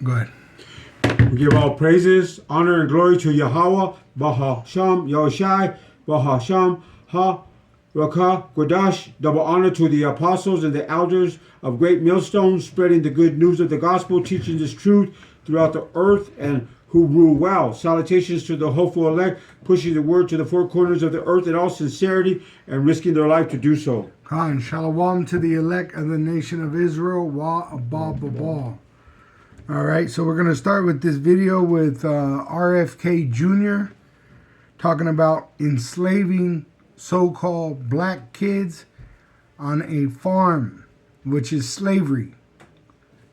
Go ahead. We give all praises, honor, and glory to Yahweh, Bahasham, Yahushai, Bahasham, Ha, Rakah, Kodash. Double honor to the apostles and the elders of Great Millstone, spreading the good news of the gospel, teaching this truth throughout the earth, and who rule well. Salutations to the hopeful elect, pushing the word to the four corners of the earth in all sincerity and risking their life to do so. Khan, shalom to the elect of the nation of Israel, wa abba babal. All right, so we're going to start with this video with RFK Jr. talking about enslaving so-called black kids on a farm, which is slavery.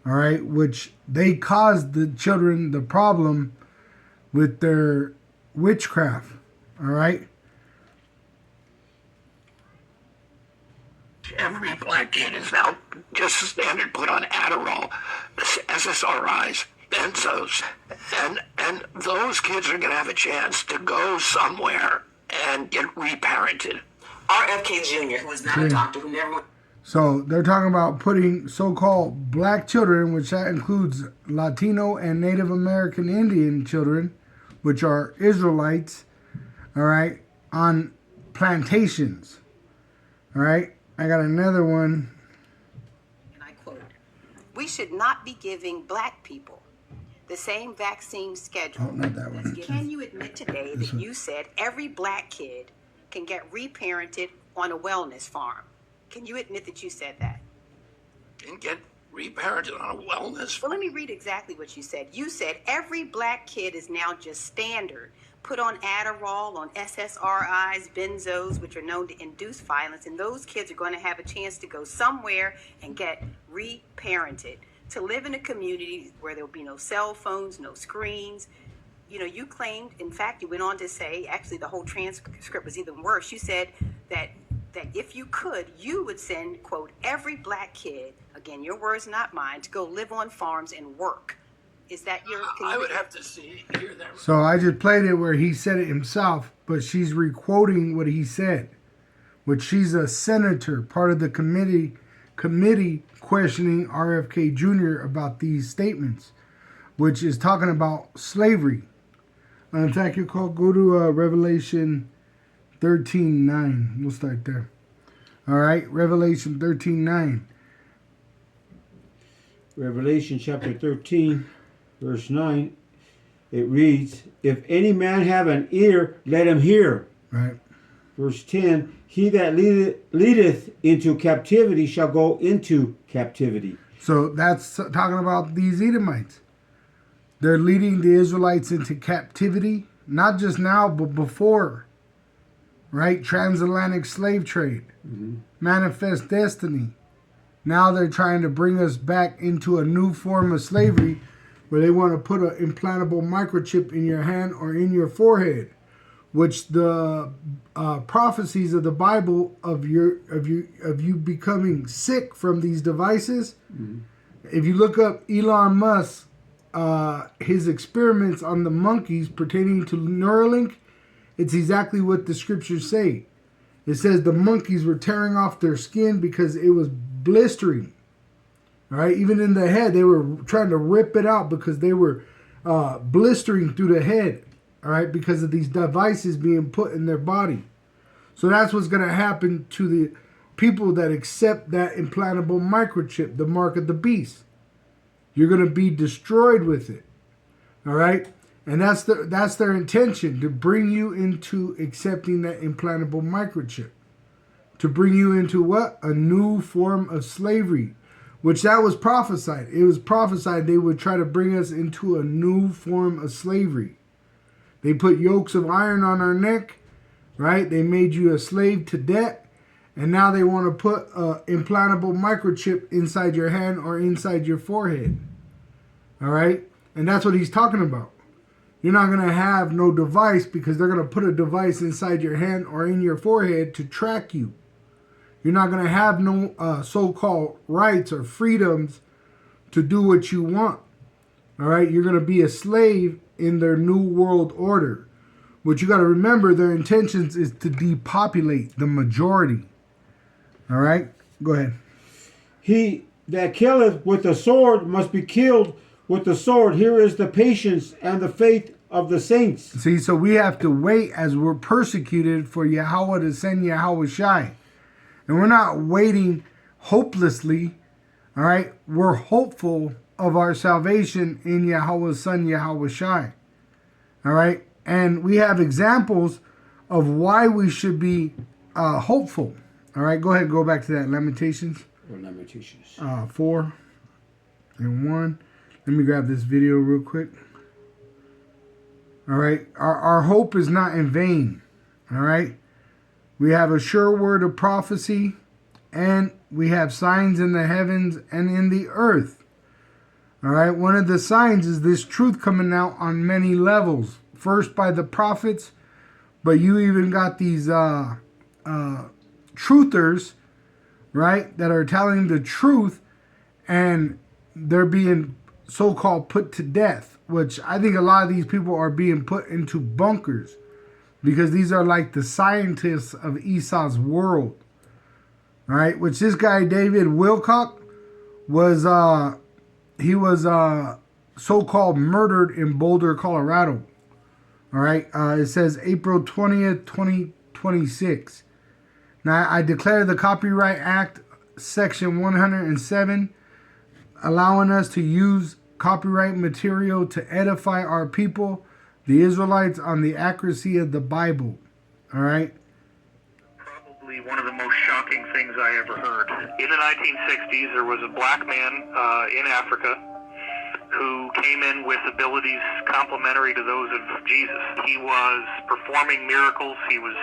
All right, which they caused the children the problem with their witchcraft. All right. Every black kid is now just standard put on Adderall, SSRIs, benzos, and those kids are going to have a chance to go somewhere and get reparented. RFK Jr., who is not a doctor, who never went. So they're talking about putting so-called black children, which that includes Latino and Native American Indian children, which are Israelites, all right, on plantations. All right. I got another one. And I quote, "We should not be giving black people the same vaccine schedule." Oh, not that one. Can you admit today that you said every black kid can get reparented on a wellness farm? Can you admit that you said that? Can get reparented on a wellness. Well, let me read exactly what you said. You said every black kid is now just standard, put on Adderall, on SSRIs, benzos, which are known to induce violence, and those kids are going to have a chance to go somewhere and get reparented, to live in a community where there will be no cell phones, no screens. You know, you claimed, in fact, you went on to say, actually the whole transcript was even worse. You said that if you could, you would send, quote, every black kid, again, your words, not mine, to go live on farms and work. Is that your... I would have to hear that. So I just played it where he said it himself, but she's requoting what he said, which she's a senator, part of the committee questioning RFK Jr. about these statements, which is talking about slavery. In fact, you go to Revelation 13:9. We'll start there. All right, Revelation 13:9. Revelation chapter 13, verse 9, it reads, "If any man have an ear, let him hear." Right. Verse 10, "He that leadeth into captivity shall go into captivity." So that's talking about these Edomites. They're leading the Israelites into captivity, not just now, but before. Right? Transatlantic slave trade, manifest destiny. Now they're trying to bring us back into a new form of slavery where they want to put an implantable microchip in your hand or in your forehead, which the prophecies of the Bible of you becoming sick from these devices. If you look up Elon Musk, his experiments on the monkeys pertaining to Neuralink, it's exactly what the scriptures say. It says the monkeys were tearing off their skin because it was blistering. All right, even in the head, they were trying to rip it out because they were blistering through the head. All right, because of these devices being put in their body. So that's what's going to happen to the people that accept that implantable microchip, the mark of the beast. You're going to be destroyed with it. All right. And that's their intention, to bring you into accepting that implantable microchip. To bring you into what? A new form of slavery, which that was prophesied. It was prophesied they would try to bring us into a new form of slavery. They put yokes of iron on our neck, right? They made you a slave to debt. And now they want to put an implantable microchip inside your hand or inside your forehead. All right? And that's what he's talking about. You're not going to have no device because they're going to put a device inside your hand or in your forehead to track you. You're not going to have no so-called rights or freedoms to do what you want. All right? You're going to be a slave in their new world order. What you got to remember, their intentions is to depopulate the majority. All right? Go ahead. "He that killeth with the sword must be killed with the sword. Here is the patience and the faith of the saints. See, so we have to wait as we're persecuted for Yahweh to send Yahweh Shai. And we're not waiting hopelessly, all right? We're hopeful of our salvation in Yahweh's Son, Yahweh Shai, all right? And we have examples of why we should be hopeful, all right? Go ahead, go back to that Lamentations. Or Lamentations. 4 and 1. Let me grab this video real quick. All right. Our hope is not in vain. All right. We have a sure word of prophecy, and we have signs in the heavens and in the earth. All right. One of the signs is this truth coming out on many levels. First by the prophets, but you even got these truthers, right, that are telling the truth, and they're being so-called put to death, which I think a lot of these people are being put into bunkers because these are like the scientists of Esau's world. All right, which this guy David Wilcock was he was so-called murdered in Boulder, Colorado. All right, it says April 20th, 2026. Now, I declare the Copyright Act, Section 107, allowing us to use copyright material to edify our people, the Israelites, on the accuracy of the Bible. All right? Probably one of the most shocking things I ever heard. In the 1960s, there was a black man in Africa who came in with abilities complementary to those of Jesus. He was performing miracles. He was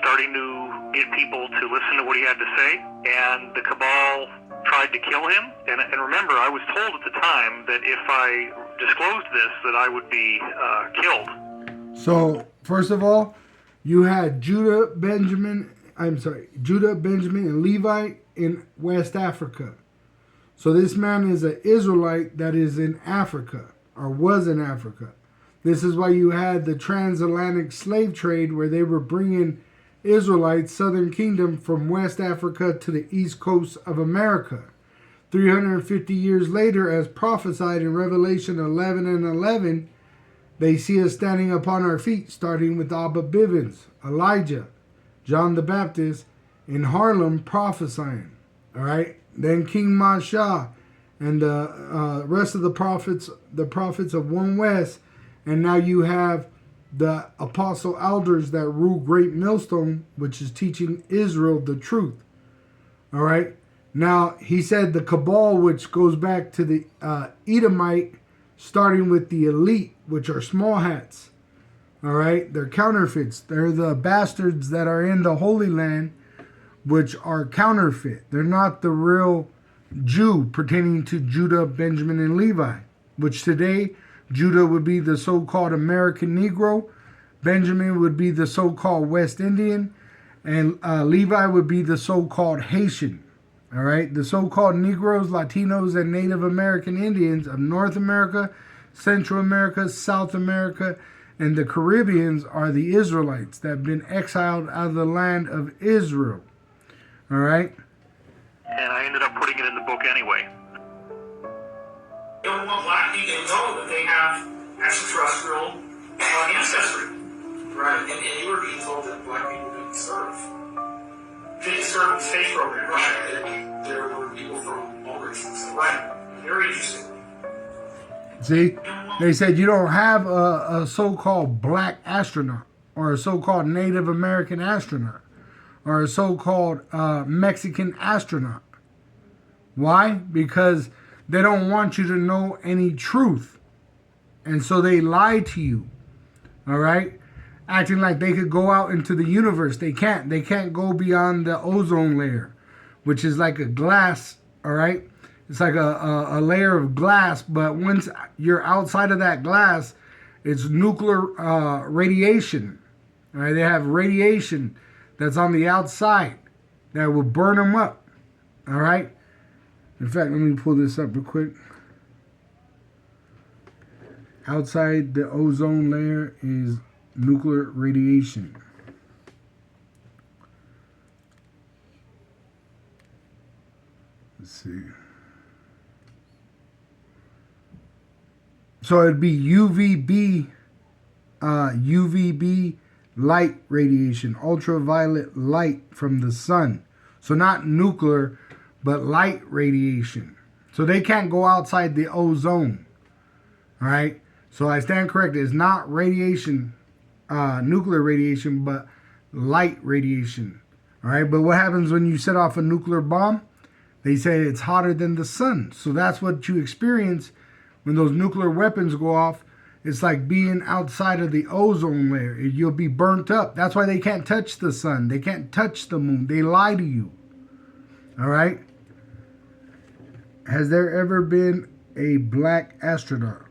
starting to get people to listen to what he had to say, and the cabal tried to kill him. And remember, I was told at the time that if I disclosed this, that I would be killed. So, first of all, you had Judah, Benjamin, and Levi in West Africa. So this man is an Israelite that is in Africa, or was in Africa. This is why you had the transatlantic slave trade, where they were bringing Israelites, Southern Kingdom, from West Africa to the east coast of America. 350 years later, as prophesied in Revelation 11 and 11, they see us standing upon our feet, starting with Abba Bivens, Elijah, John the Baptist, in Harlem prophesying. All right. Then King Masha and the rest of the prophets of One West. And now you have the apostle elders that rule Great Millstone, which is teaching Israel the truth. All right. Now, he said the cabal, which goes back to the Edomite, starting with the elite, which are small hats. All right. They're counterfeits. They're the bastards that are in the Holy Land, which are counterfeit. They're not the real Jew pertaining to Judah, Benjamin, and Levi, which today Judah would be the so-called American Negro, Benjamin would be the so-called West Indian, and Levi would be the so-called Haitian. All right, the so-called Negroes, Latinos, and Native American Indians of North America, Central America, South America, and the Caribbeans are the Israelites that have been exiled out of the land of Israel. All right? And I ended up putting it in the book anyway. They don't want black people to know that they have extraterrestrial ancestry. Right. And you were being told that black people didn't serve. Didn't serve in the space program. Right. There were people from all races. Right. Very interesting. See, they said you don't have a so-called black astronaut or a so-called Native American astronaut or a so-called Mexican astronaut. Why? Because they don't want you to know any truth. And so they lie to you. All right? Acting like they could go out into the universe. They can't. They can't go beyond the ozone layer, which is like a glass, all right? It's like a layer of glass, but once you're outside of that glass, it's nuclear radiation. All right? They have radiation that's on the outside that will burn them up. All right? In fact, let me pull this up real quick. Outside the ozone layer is nuclear radiation. Let's see. So it'd be UVB light radiation, ultraviolet light from the sun. So not nuclear, but light radiation. So they can't go outside the ozone. All right. So I stand corrected. It's not radiation, nuclear radiation, but light radiation. All right. But what happens when you set off a nuclear bomb? They say it's hotter than the sun. So that's what you experience when those nuclear weapons go off. It's like being outside of the ozone layer. You'll be burnt up. That's why they can't touch the sun. They can't touch the moon. They lie to you. All right. Has there ever been a black astronaut?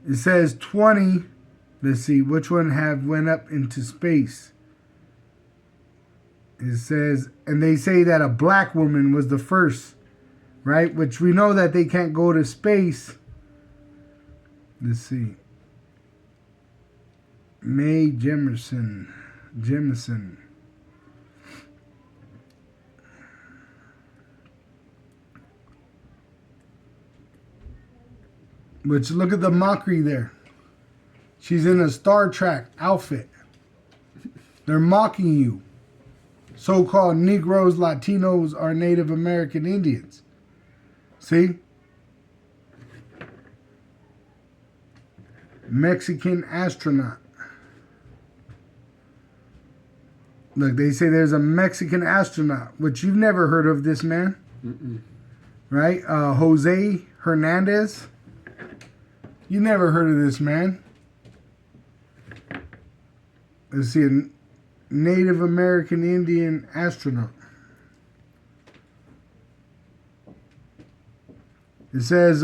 It says 20. Let's see. Which one have went up into space? It says, and they say that a black woman was the first, right? Which we know that they can't go to space. Let's see. Mae Jemison. Which, look at the mockery there. She's in a Star Trek outfit. They're mocking you. So-called Negroes, Latinos, or Native American Indians. See? Mexican astronaut. Look, they say there's a Mexican astronaut, which you've never heard of this man. Right? Jose Hernandez. You never heard of this man. Let's see, a Native American Indian astronaut. It says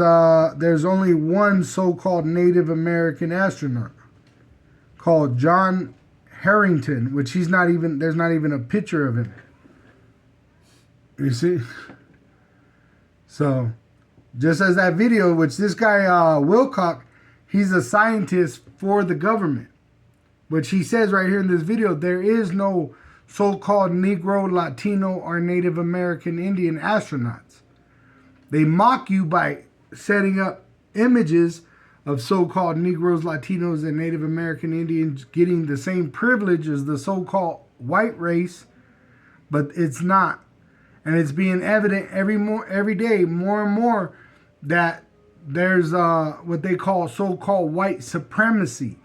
there's only one so-called Native American astronaut called John Harrington, which there's not even a picture of him. You see? So, just as that video, which this guy, Wilcock, he's a scientist for the government. Which he says right here in this video, there is no so-called Negro, Latino, or Native American Indian astronauts. They mock you by setting up images of so-called Negroes, Latinos, and Native American Indians getting the same privilege as the so-called white race, but it's not. And it's being evident every day, more and more, that there's what they call so-called white supremacy,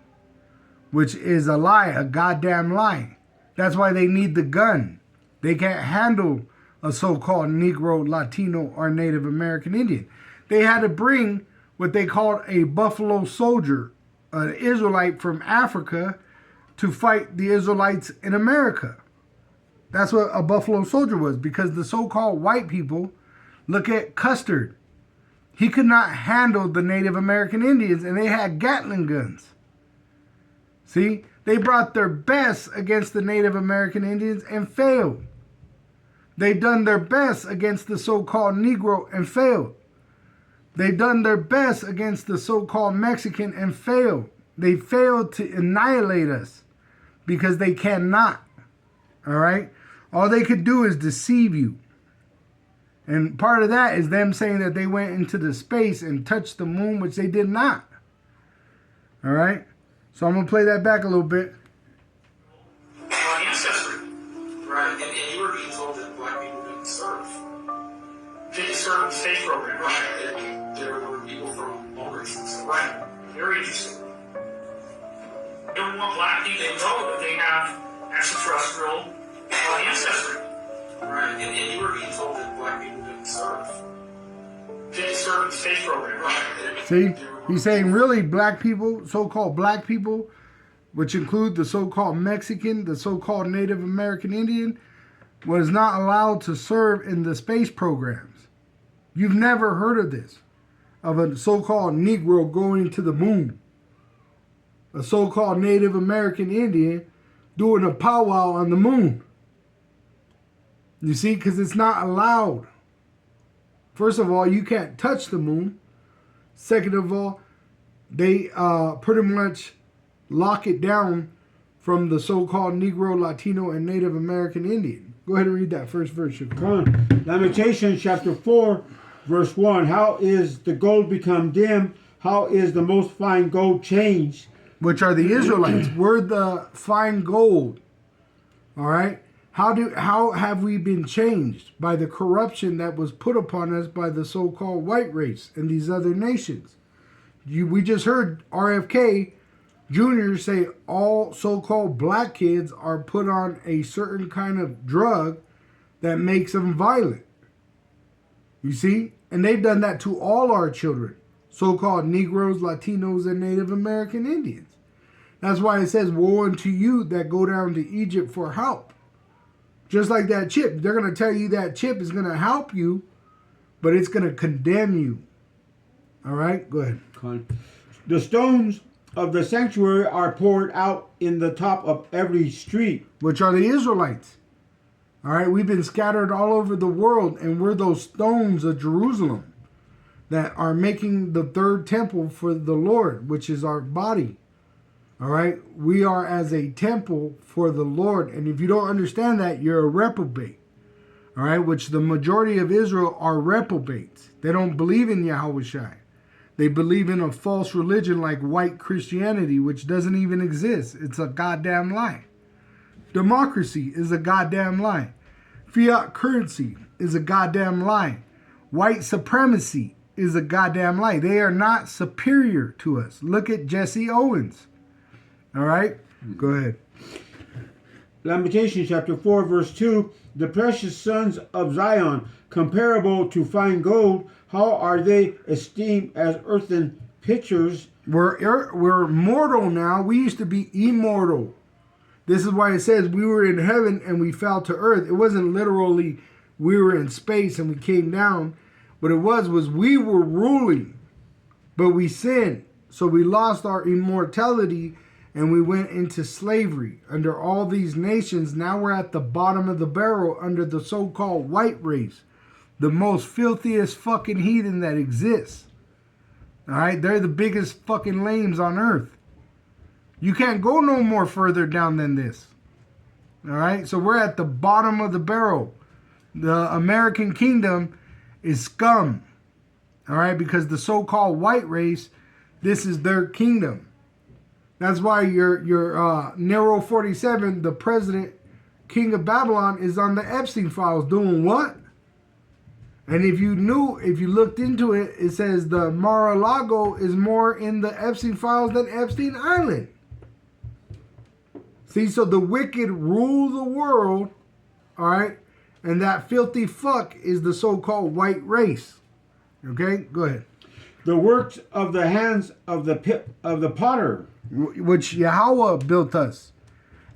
which is a lie, a goddamn lie. That's why they need the gun. They can't handle a so-called Negro, Latino, or Native American Indian. They had to bring what they called a buffalo soldier, an Israelite from Africa, to fight the Israelites in America. That's what a buffalo soldier was, because the so-called white people, look at Custer. He could not handle the Native American Indians, and they had Gatling guns. See, they brought their best against the Native American Indians and failed. They done their best against the so-called Negro and failed. They done their best against the so-called Mexican and failed. They failed to annihilate us because they cannot. All right? All they could do is deceive you. And part of that is them saying that they went into the space and touched the moon, which they did not. All right? So I'm going to play that back a little bit. Ancestry. Right. And you were being told that black people didn't serve. Didn't serve in the space program. Right. And there were people from all races. Right. Very interesting. You don't want black people to know that they have extraterrestrial ancestry. Right. And you were being told that black people didn't serve. Didn't serve in the space program. Right. See? He's saying really black people, so-called black people, which include the so-called Mexican, the so-called Native American Indian, was not allowed to serve in the space programs. You've never heard of this, of a so-called Negro going to the moon. A so-called Native American Indian doing a powwow on the moon. You see, because it's not allowed. First of all, you can't touch the moon. Second of all, they pretty much lock it down from the so-called Negro, Latino, and Native American Indian. Go ahead and read that first verse. Lamentations chapter 4, verse 1. How is the gold become dim? How is the most fine gold changed? Which are the Israelites. We're the fine gold. All right? How have we been changed? By the corruption that was put upon us by the so-called white race and these other nations. We just heard RFK Jr. say all so-called black kids are put on a certain kind of drug that makes them violent. You see? And they've done that to all our children. So-called Negroes, Latinos, and Native American Indians. That's why it says, woe unto you that go down to Egypt for help. Just like that chip. They're going to tell you that chip is going to help you, but it's going to condemn you. All right? Go ahead. The stones of the sanctuary are poured out in the top of every street. Which are the Israelites. All right? We've been scattered all over the world, and we're those stones of Jerusalem that are making the third temple for the Lord, which is our body. All right? We are as a temple for the Lord. And if you don't understand that, you're a reprobate. All right? Which the majority of Israel are reprobates. They don't believe in Yahushua. They believe in a false religion like white Christianity, which doesn't even exist. It's a goddamn lie. Democracy is a goddamn lie. Fiat currency is a goddamn lie. White supremacy is a goddamn lie. They are not superior to us. Look at Jesse Owens. All right? Go ahead. Lamentations chapter 4, verse 2. The precious sons of Zion, comparable to fine gold, how are they esteemed as earthen pitchers? We're mortal now. We used to be immortal. This is why it says we were in heaven and we fell to earth. It wasn't literally we were in space and we came down. What it was we were ruling, but we sinned. So we lost our immortality and we went into slavery under all these nations. Now we're at the bottom of the barrel under the so-called white race, the most filthiest fucking heathen that exists. All right, they're the biggest fucking lames on earth. You can't go no more further down than this. All right, so we're at the bottom of the barrel. The American kingdom is scum. All right, because the so-called white race, this is their kingdom. That's why your Nero 47, the president, king of Babylon, is on the Epstein files doing what? And if you looked into it, it says the Mar-a-Lago is more in the Epstein files than Epstein Island. See, so the wicked rule the world, all right? And that filthy fuck is the so-called white race. Okay, go ahead. The works of the hands of the potter, which Yahweh built us.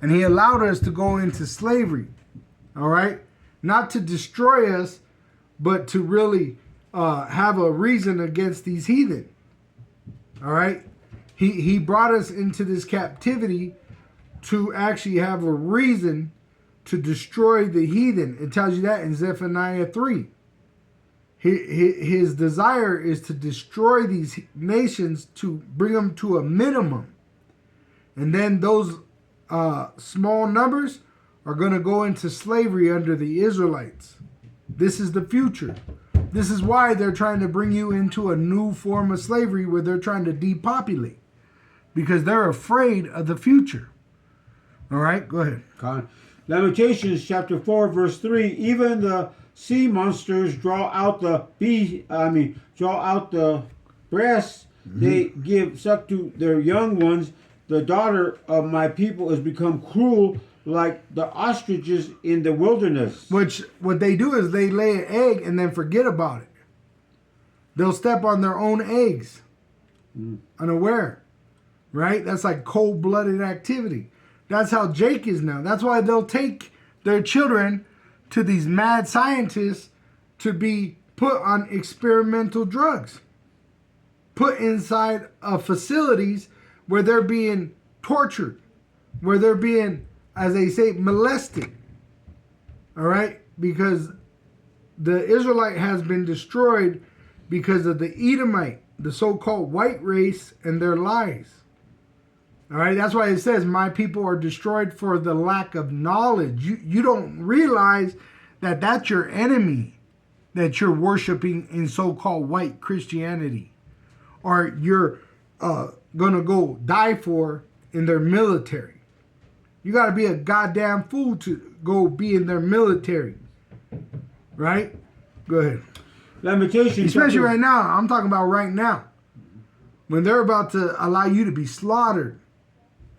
And he allowed us to go into slavery. All right? Not to destroy us, but to really have a reason against these heathen. All right? He brought us into this captivity to actually have a reason to destroy the heathen. It tells you that in Zephaniah 3. His desire is to destroy these nations, to bring them to a minimum. And then those small numbers are going to go into slavery under the Israelites. This is the future. This is why they're trying to bring you into a new form of slavery where they're trying to depopulate. Because they're afraid of the future. All right, go ahead. Lamentations chapter 4, verse 3. Even the sea monsters draw out the breasts. Mm-hmm. They give suck to their young ones. The daughter of my people has become cruel like the ostriches in the wilderness. Which, what they do is they lay an egg and then forget about it. They'll step on their own eggs. Unaware. Right? That's like cold-blooded activity. That's how Jake is now. That's why they'll take their children to these mad scientists to be put on experimental drugs. Put inside of facilities where they're being tortured. Where they're being, as they say, molested. All right? Because the Israelite has been destroyed because of the Edomite, the so-called white race, and their lies. All right, that's why it says, my people are destroyed for the lack of knowledge. You don't realize that that's your enemy. that you're worshiping in so-called white Christianity, or you're gonna go die for in their military. You got to be a goddamn fool to go be in their military, right? Go ahead. Lamentations. Especially chapter- right now. I'm talking about right now, when they're about to allow you to be slaughtered.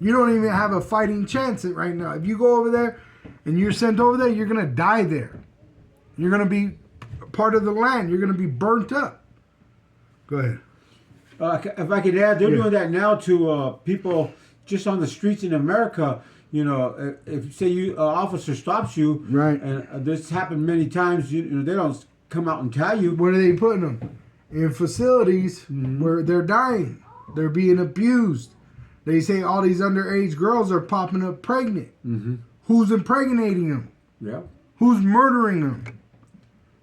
You don't even have a fighting chance right now. If you go over there and you're sent over there, you're gonna die there. You're gonna be part of the land. You're gonna be burnt up. Go ahead. If I could add, they're Yeah. doing that now to people just on the streets in America. You know, if say you officer stops you, Right. and this happened many times. You know, they don't come out and tell you. Where are they putting them? In facilities where they're dying. They're being abused. They say all these underage girls are popping up pregnant. Who's impregnating them? Yeah. Who's murdering them?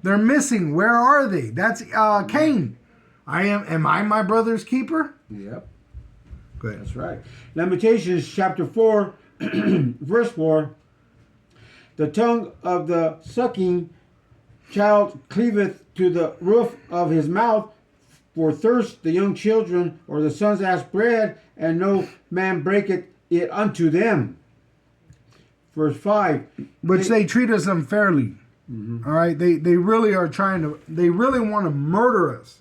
They're missing. Where are they? That's Cain. Am I my brother's keeper? Yep. Go ahead. That's right. Lamentations chapter 4, verse 4. The tongue of the sucking child cleaveth to the roof of his mouth. For thirst the young children or the sons ask bread, and no man breaketh it unto them. Verse 5. Which they treat us unfairly. All right, they really are they really want to murder us,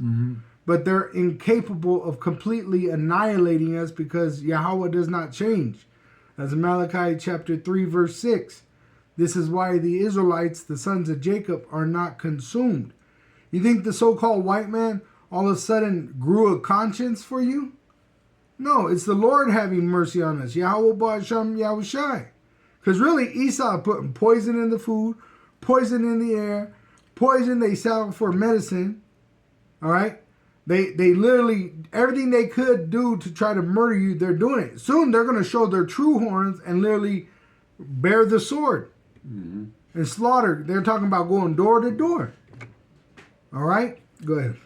but they're incapable of completely annihilating us because Yahweh does not change. As in Malachi chapter 3 verse 6, this is why the Israelites, the sons of Jacob, are not consumed. You think the so-called white man all of a sudden grew a conscience for you? No, it's the Lord having mercy on us. Yahweh Ba'asham Yahushai. Because really, Esau putting poison in the food, poison in the air, poison they sell for medicine. All right? They literally, everything they could do to try to murder you, they're doing it. Soon they're going to show their true horns and literally bear the sword and slaughter. They're talking about going door to door. All right? Go ahead.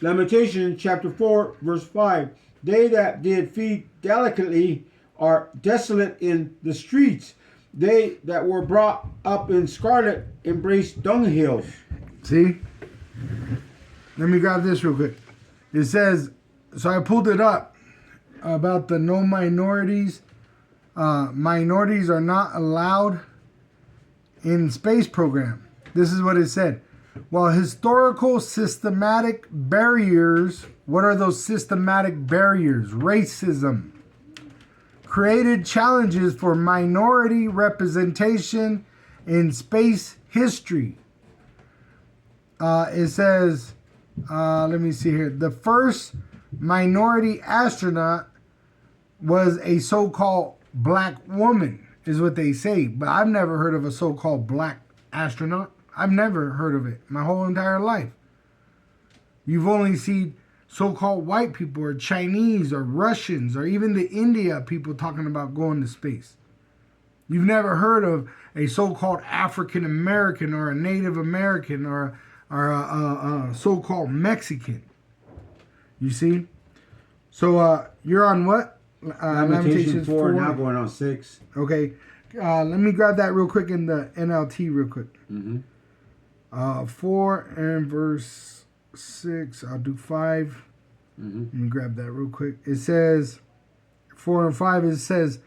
Lamentations chapter 4, verse 5. They that did feed delicately are desolate in the streets. They that were brought up in scarlet embrace dunghills. See? Let me grab this real quick. It says, so I pulled it up about the no minorities. Minorities are not allowed in space program. This is what it said. While historical systematic barriers, what are those systematic barriers? Racism. Created challenges for minority representation in space history. It says, let me see here. The first minority astronaut was a so-called black woman, is what they say. But I've never heard of a so-called black astronaut. I've never heard of it my whole entire life. You've only seen so-called white people or Chinese or Russians or even the India people talking about going to space. You've never heard of a so-called African American or a Native American or a so-called Mexican. You see? So you're on what? Lamentations 4, now going on 6. Okay. Let me grab that real quick in the NLT real quick. 4 and verse 6. I'll do 5. Let me grab that real quick. It says, 4 and 5, it says,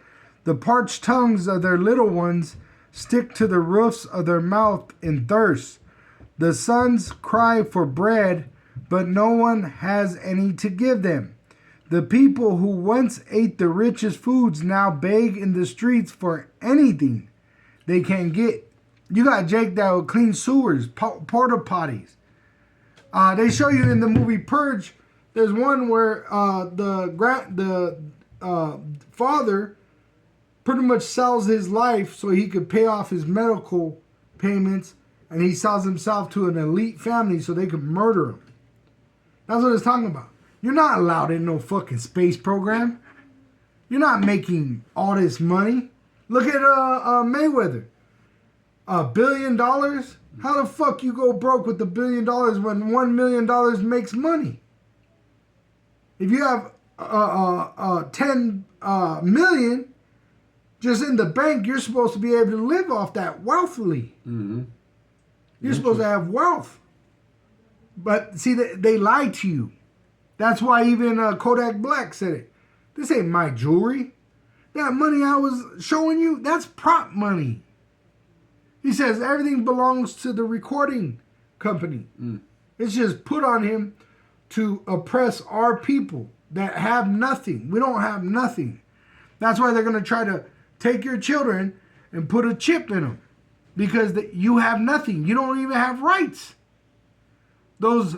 the parched tongues of their little ones stick to the roofs of their mouth in thirst. The sons cry for bread, but no one has any to give them. The people who once ate the richest foods now beg in the streets for anything they can get. You got Jake that will clean sewers, porta potties. They show you in the movie Purge. There's one where the father pretty much sells his life so he could pay off his medical payments, and he sells himself to an elite family so they could murder him. That's what it's talking about. You're not allowed in no fucking space program. You're not making all this money. Look at Mayweather. $1 billion? How the fuck you go broke with $1 billion when $1 million makes money? If you have 10 million just in the bank, you're supposed to be able to live off that wealthily. You're supposed to have wealth. But see, they lie to you. That's why even Kodak Black said it. This ain't my jewelry. That money I was showing you, that's prop money. He says everything belongs to the recording company. It's just put on him to oppress our people that have nothing. We don't have nothing. That's why they're going to try to take your children and put a chip in them. Because you have nothing. You don't even have rights. Those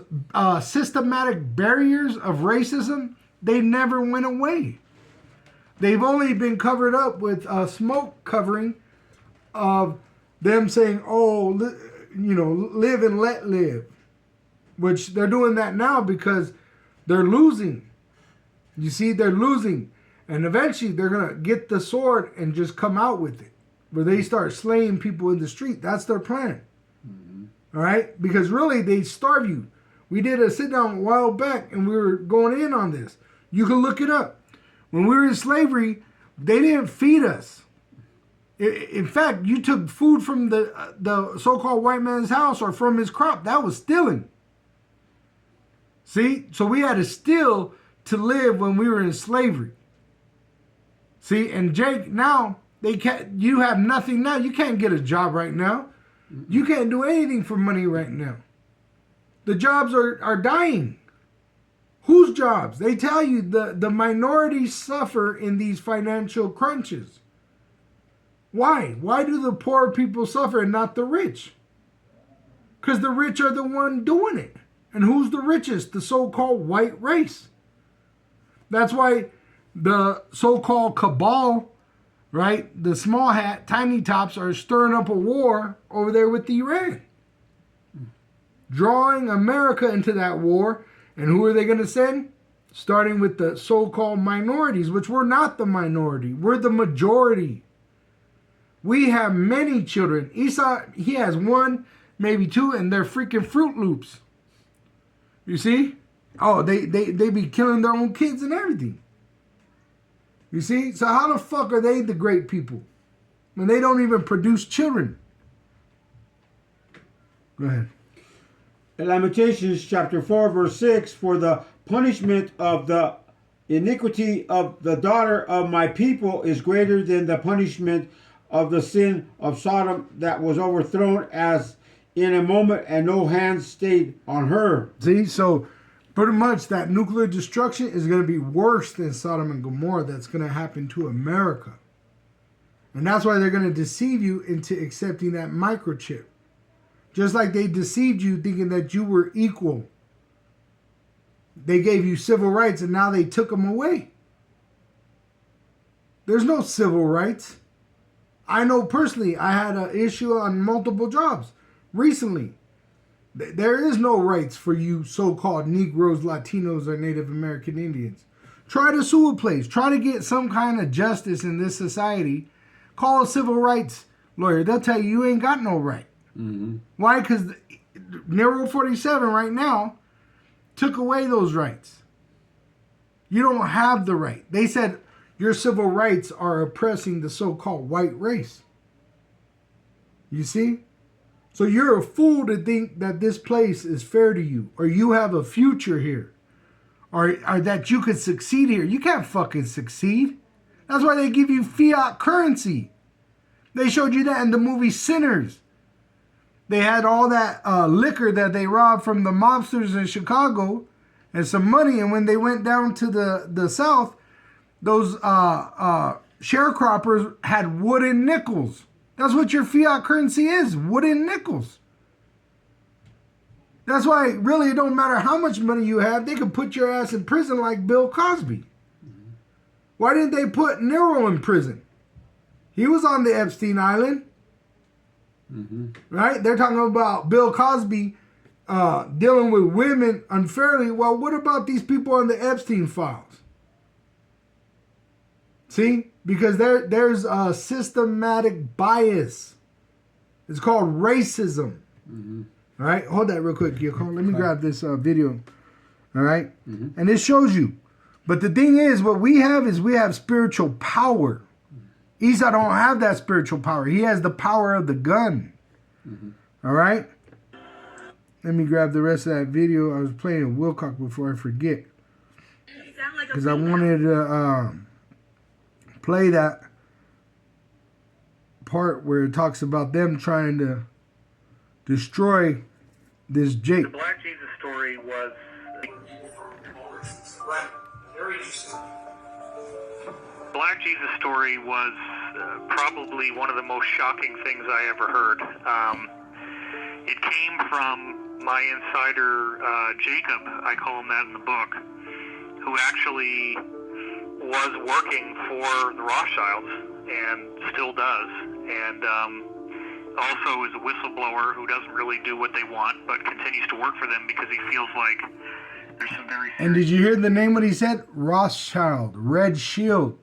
systematic barriers of racism, they never went away. They've only been covered up with smoke covering of them saying, oh, live and let live. Which they're doing that now because they're losing. You see, they're losing. And eventually they're going to get the sword and just come out with it. Where they start slaying people in the street. That's their plan. All right? Because really, they starve you. We did a sit-down a while back, and we were going in on this. You can look it up. When we were in slavery, they didn't feed us. In fact, you took food from the so-called white man's house or from his crop. That was stealing. See? So we had to steal to live when we were in slavery. See? And Jake, now, you have nothing now. You can't get a job right now. You can't do anything for money right now. The jobs are dying. Whose jobs? They tell you the minorities suffer in these financial crunches. Why? Why do the poor people suffer and not the rich? Because the rich are the one doing it. And who's the richest? The so-called white race. That's why the so-called cabal, right? The small hat, tiny tops are stirring up a war over there with Iran. Drawing America into that war. And who are they going to send? Starting with the so-called minorities, which we're not the minority. We're the majority. We have many children. Esau, he has one, maybe two, and they're freaking Fruit Loops. You see? Oh, they be killing their own kids and everything. You see? So how the fuck are they the great people when they don't even produce children? Go ahead. In Lamentations chapter 4, verse 6, for the punishment of the iniquity of the daughter of my people is greater than the punishment of the sin of Sodom that was overthrown as in a moment, and no hand stayed on her. See, so pretty much that nuclear destruction is going to be worse than Sodom and Gomorrah that's going to happen to America. And that's why they're going to deceive you into accepting that microchip. Just like they deceived you thinking that you were equal. They gave you civil rights and now they took them away. There's no civil rights. I know personally I had an issue on multiple jobs recently. There is no rights for you so-called Negroes, Latinos, or Native American Indians. Try to sue a place. Try to get some kind of justice in this society. Call a civil rights lawyer. They'll tell you ain't got no right. Mm-hmm. Why? Because Nero 47 right now took away those rights. You don't have the right. They said your civil rights are oppressing the so-called white race. You see? So you're a fool to think that this place is fair to you, or you have a future here, or that you could succeed here. You can't fucking succeed. That's why they give you fiat currency. They showed you that in the movie Sinners. They had all that liquor that they robbed from the mobsters in Chicago and some money. And when they went down to the South, those sharecroppers had wooden nickels. That's what your fiat currency is, wooden nickels. That's why really it don't matter how much money you have. They could put your ass in prison like Bill Cosby. Mm-hmm. Why didn't they put Nero in prison? He was on the Epstein Island. Mm-hmm. Right? They're talking about Bill Cosby dealing with women unfairly. Well, what about these people on the Epstein files? See? Because there's a systematic bias. It's called racism. Mm-hmm. All right? Hold that real quick, Gilcon. Let me grab this video. All right? Mm-hmm. And it shows you. But the thing is, what we have is we have spiritual power. Esau don't have that spiritual power. He has the power of the gun. Mm-hmm. All right? Let me grab the rest of that video. I was playing Wilcock before I forget. Because I wanted to play that part where it talks about them trying to destroy this Jake. The Black Jesus story was Right. Very interesting. Black Jesus story was probably one of the most shocking things I ever heard. It came from my insider Jacob, I call him that in the book, who actually was working for the Rothschilds and still does, and also is a whistleblower who doesn't really do what they want, but continues to work for them because he feels like there's some very And did you hear the name what he said? Rothschild, Red Shield.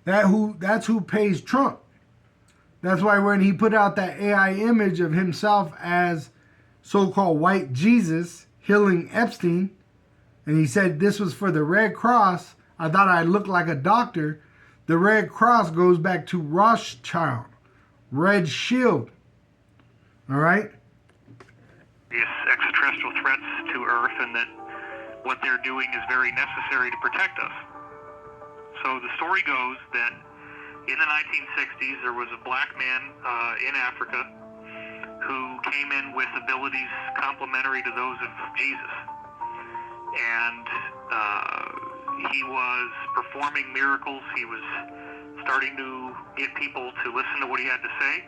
That's who pays Trump. That's why when he put out that AI image of himself as so-called white Jesus healing Epstein, and he said this was for the Red Cross, I thought I looked like a doctor. The Red Cross goes back to Rothschild, Red Shield. All right? These extraterrestrial threats to Earth, and that what they're doing is very necessary to protect us. So the story goes that in the 1960s, there was a black man in Africa who came in with abilities complementary to those of Jesus. And he was performing miracles. He was starting to get people to listen to what he had to say.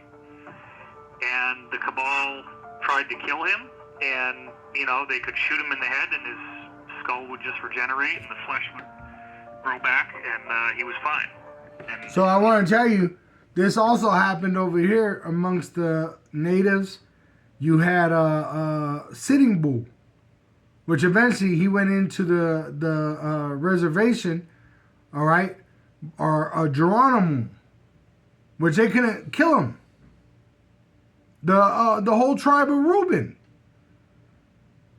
And the cabal tried to kill him. And, they could shoot him in the head and his skull would just regenerate and the flesh would grow back and he was fine. And So I want to tell you, this also happened over here amongst the natives. You had Sitting Bull, which eventually he went into the reservation, all right, or Geronimo, which they couldn't kill him. The whole tribe of Reuben.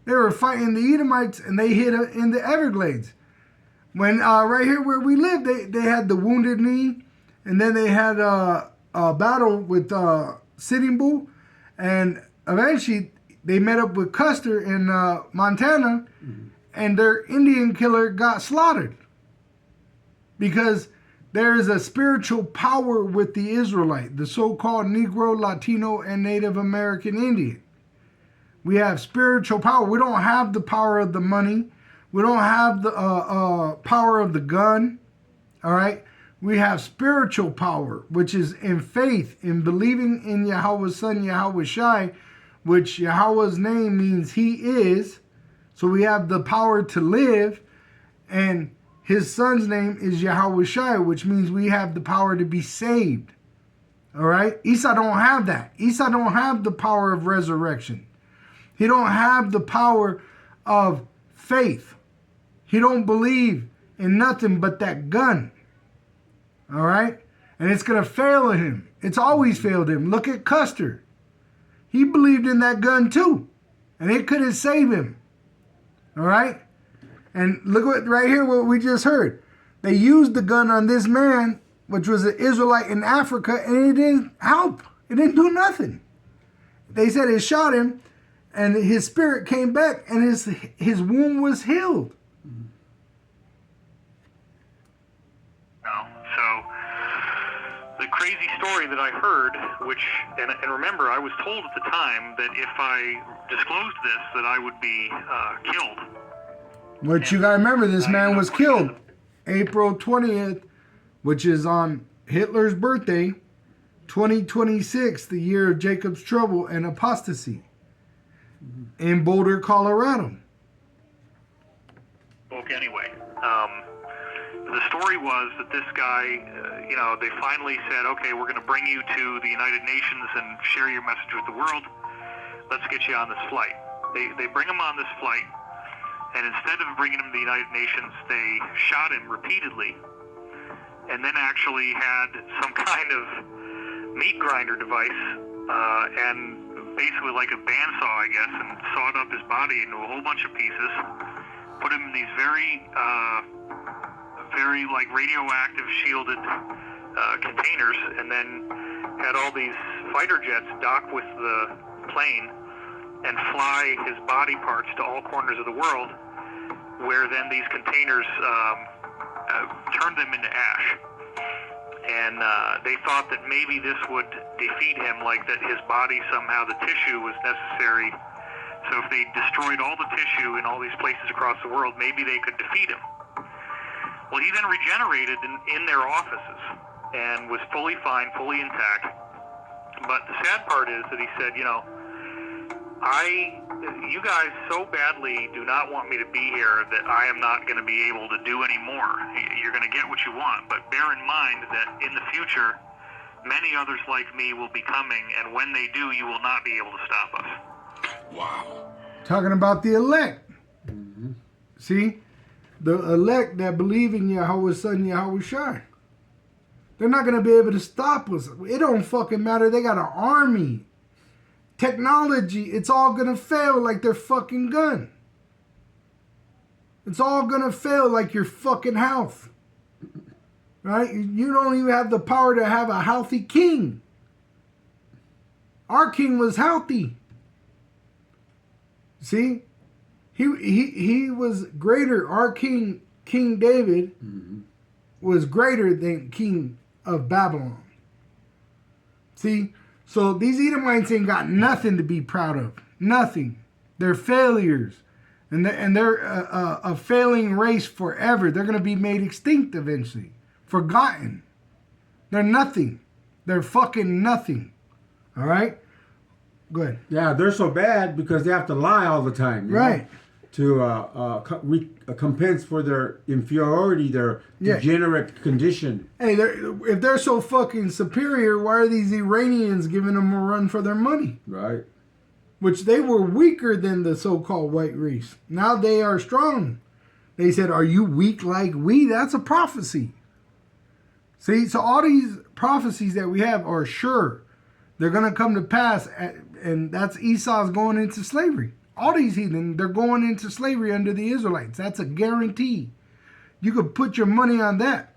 They were fighting the Edomites and they hid in the Everglades. When right here where we live, they had the Wounded Knee, and then they had a battle with Sitting Bull, and eventually they met up with Custer in Montana, and their Indian killer got slaughtered because there is a spiritual power with the Israelite, the so-called Negro, Latino, and Native American Indian. We have spiritual power. We don't have the power of the money. We don't have the power of the gun, all right? We have spiritual power, which is in faith, in believing in Yahweh's Son, Yahweh Shai, which Yahweh's name means He is. So we have the power to live, and His Son's name is Yahweh Shai, which means we have the power to be saved, all right? Esau don't have that. Esau don't have the power of resurrection. He don't have the power of faith. He don't believe in nothing but that gun. All right? And it's going to fail him. It's always failed him. Look at Custer. He believed in that gun too. And it couldn't save him. All right? And look what right here, what we just heard. They used the gun on this man, which was an Israelite in Africa, and it didn't help. It didn't do nothing. They said it shot him, and his spirit came back, and his wound was healed. So the crazy story that I heard, which, and remember, I was told at the time that if I disclosed this, that I would be killed. But you got to remember, this man was killed April 20th, which is on Hitler's birthday, 2026, the year of Jacob's trouble and apostasy, in Boulder, Colorado. Spoke anyway. The story was that this guy, they finally said, okay, we're going to bring you to the United Nations and share your message with the world. Let's get you on this flight. They bring him on this flight, and instead of bringing him to the United Nations, they shot him repeatedly, and then actually had some kind of meat grinder device, and basically like a bandsaw, I guess, and sawed up his body into a whole bunch of pieces, put him in these very like radioactive shielded containers, and then had all these fighter jets dock with the plane and fly his body parts to all corners of the world, where then these containers turned them into ash. And they thought that maybe this would defeat him, like that his body somehow, the tissue was necessary. So if they destroyed all the tissue in all these places across the world, maybe they could defeat him. Well, he then regenerated in their offices and was fully fine, fully intact. But the sad part is that he said, you know, you guys so badly do not want me to be here that I am not going to be able to do any more. You're going to get what you want, but bear in mind that in the future, many others like me will be coming, and when they do, you will not be able to stop us. Wow. Talking about the elect. See? The elect that believe in Yahweh's son, Yahweh Shai. They're not going to be able to stop us. It don't fucking matter. They got an army. Technology, it's all going to fail like their fucking gun. It's all going to fail like your fucking health. Right? You don't even have the power to have a healthy king. Our king was healthy. See? He was greater. Our king, King David, was greater than King of Babylon. See? So these Edomites ain't got nothing to be proud of. Nothing. They're failures. And they're a failing race forever. They're going to be made extinct eventually. Forgotten. They're nothing. They're fucking nothing. All right? Go ahead. Yeah, they're so bad because they have to lie all the time. You Right. know, to recompense for their inferiority, their degenerate condition. Hey, if they're so fucking superior, why are these Iranians giving them a run for their money? Right. Which they were weaker than the so-called white race. Now they are strong. They said, are you weak like we? That's a prophecy. See, so all these prophecies that we have are sure. They're going to come to pass, and that's Esau's going into slavery. All these heathen, they're going into slavery under the Israelites. That's a guarantee. You could put your money on that.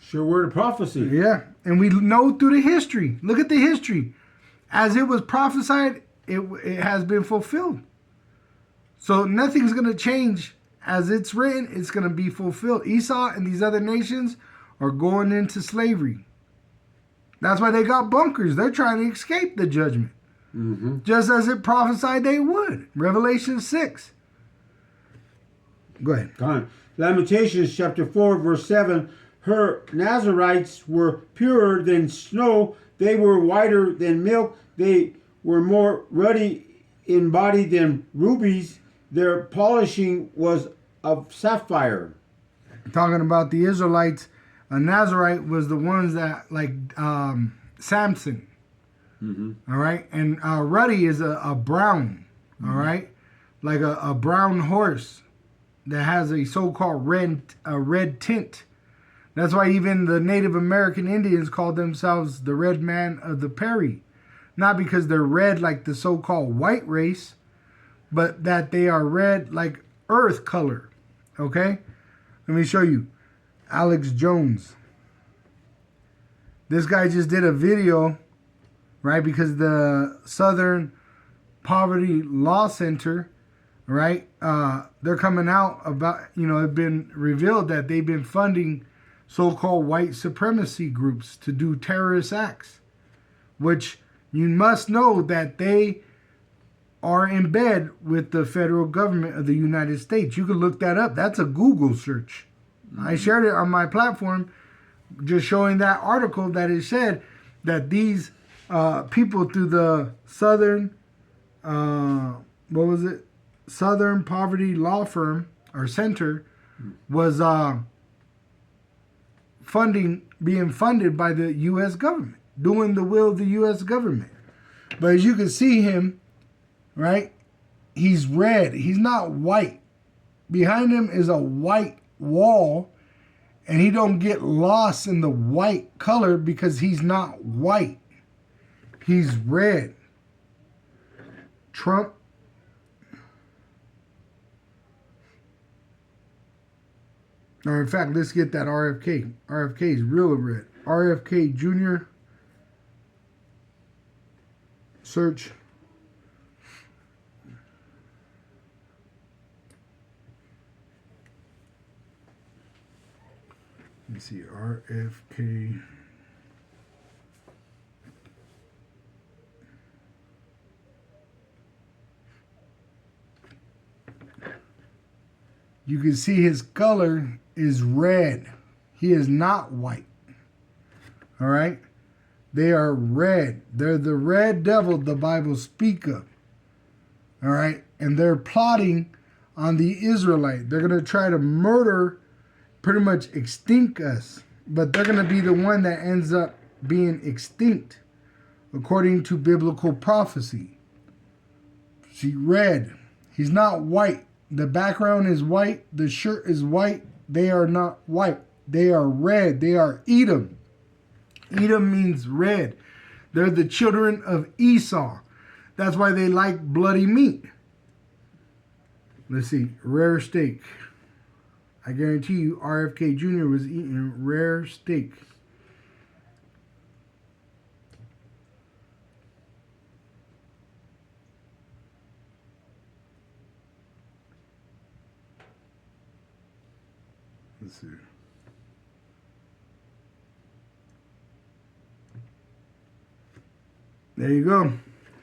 Sure word of prophecy. Yeah, and we know through the history. Look at the history. As it was prophesied, it has been fulfilled. So nothing's going to change. As it's written, it's going to be fulfilled. Esau and these other nations are going into slavery. That's why they got bunkers. They're trying to escape the judgment. Just as it prophesied they would. Revelation 6. Go ahead. Go on. Lamentations chapter 4, verse 7. Her Nazarites were purer than snow. They were whiter than milk. They were more ruddy in body than rubies. Their polishing was of sapphire. Talking about the Israelites, a Nazarite was the ones that, like Samson. All right. And ruddy is a brown. All right. Like a brown horse that has a so-called red tint. That's why even the Native American Indians called themselves the red man of the prairie. Not because they're red like the so-called white race, but that they are red like earth color. Okay? Let me show you. Alex Jones. This guy just did a video, right? Because the Southern Poverty Law Center, right? They're coming out about, it's been revealed that they've been funding so-called white supremacy groups to do terrorist acts, which you must know that they are in bed with the federal government of the United States. You can look that up. That's a Google search. I shared it on my platform, just showing that article that it said that these people through the Southern, Southern Poverty Law Firm or Center was being funded by the U.S. government, doing the will of the U.S. government. But as you can see him, right, he's red. He's not white. Behind him is a white wall, and he don't get lost in the white color because he's not white. He's red. Trump. Or in fact, let's get that RFK. RFK is real red. RFK Jr. Search. me see. RFK. You can see his color is red. He is not white. All right? They are red. They're the red devil the Bible speak of. All right? And they're plotting on the Israelite. They're going to try to murder, pretty much extinct us. But they're going to be the one that ends up being extinct, according to biblical prophecy. See, red. He's not white. The background is white. The shirt is white. They are not white. They are red. They are Edom. Edom means red. They're the children of Esau. That's why they like bloody meat. Let's see. Rare steak. I guarantee you RFK Jr. was eating rare steak. Let's see. There you go.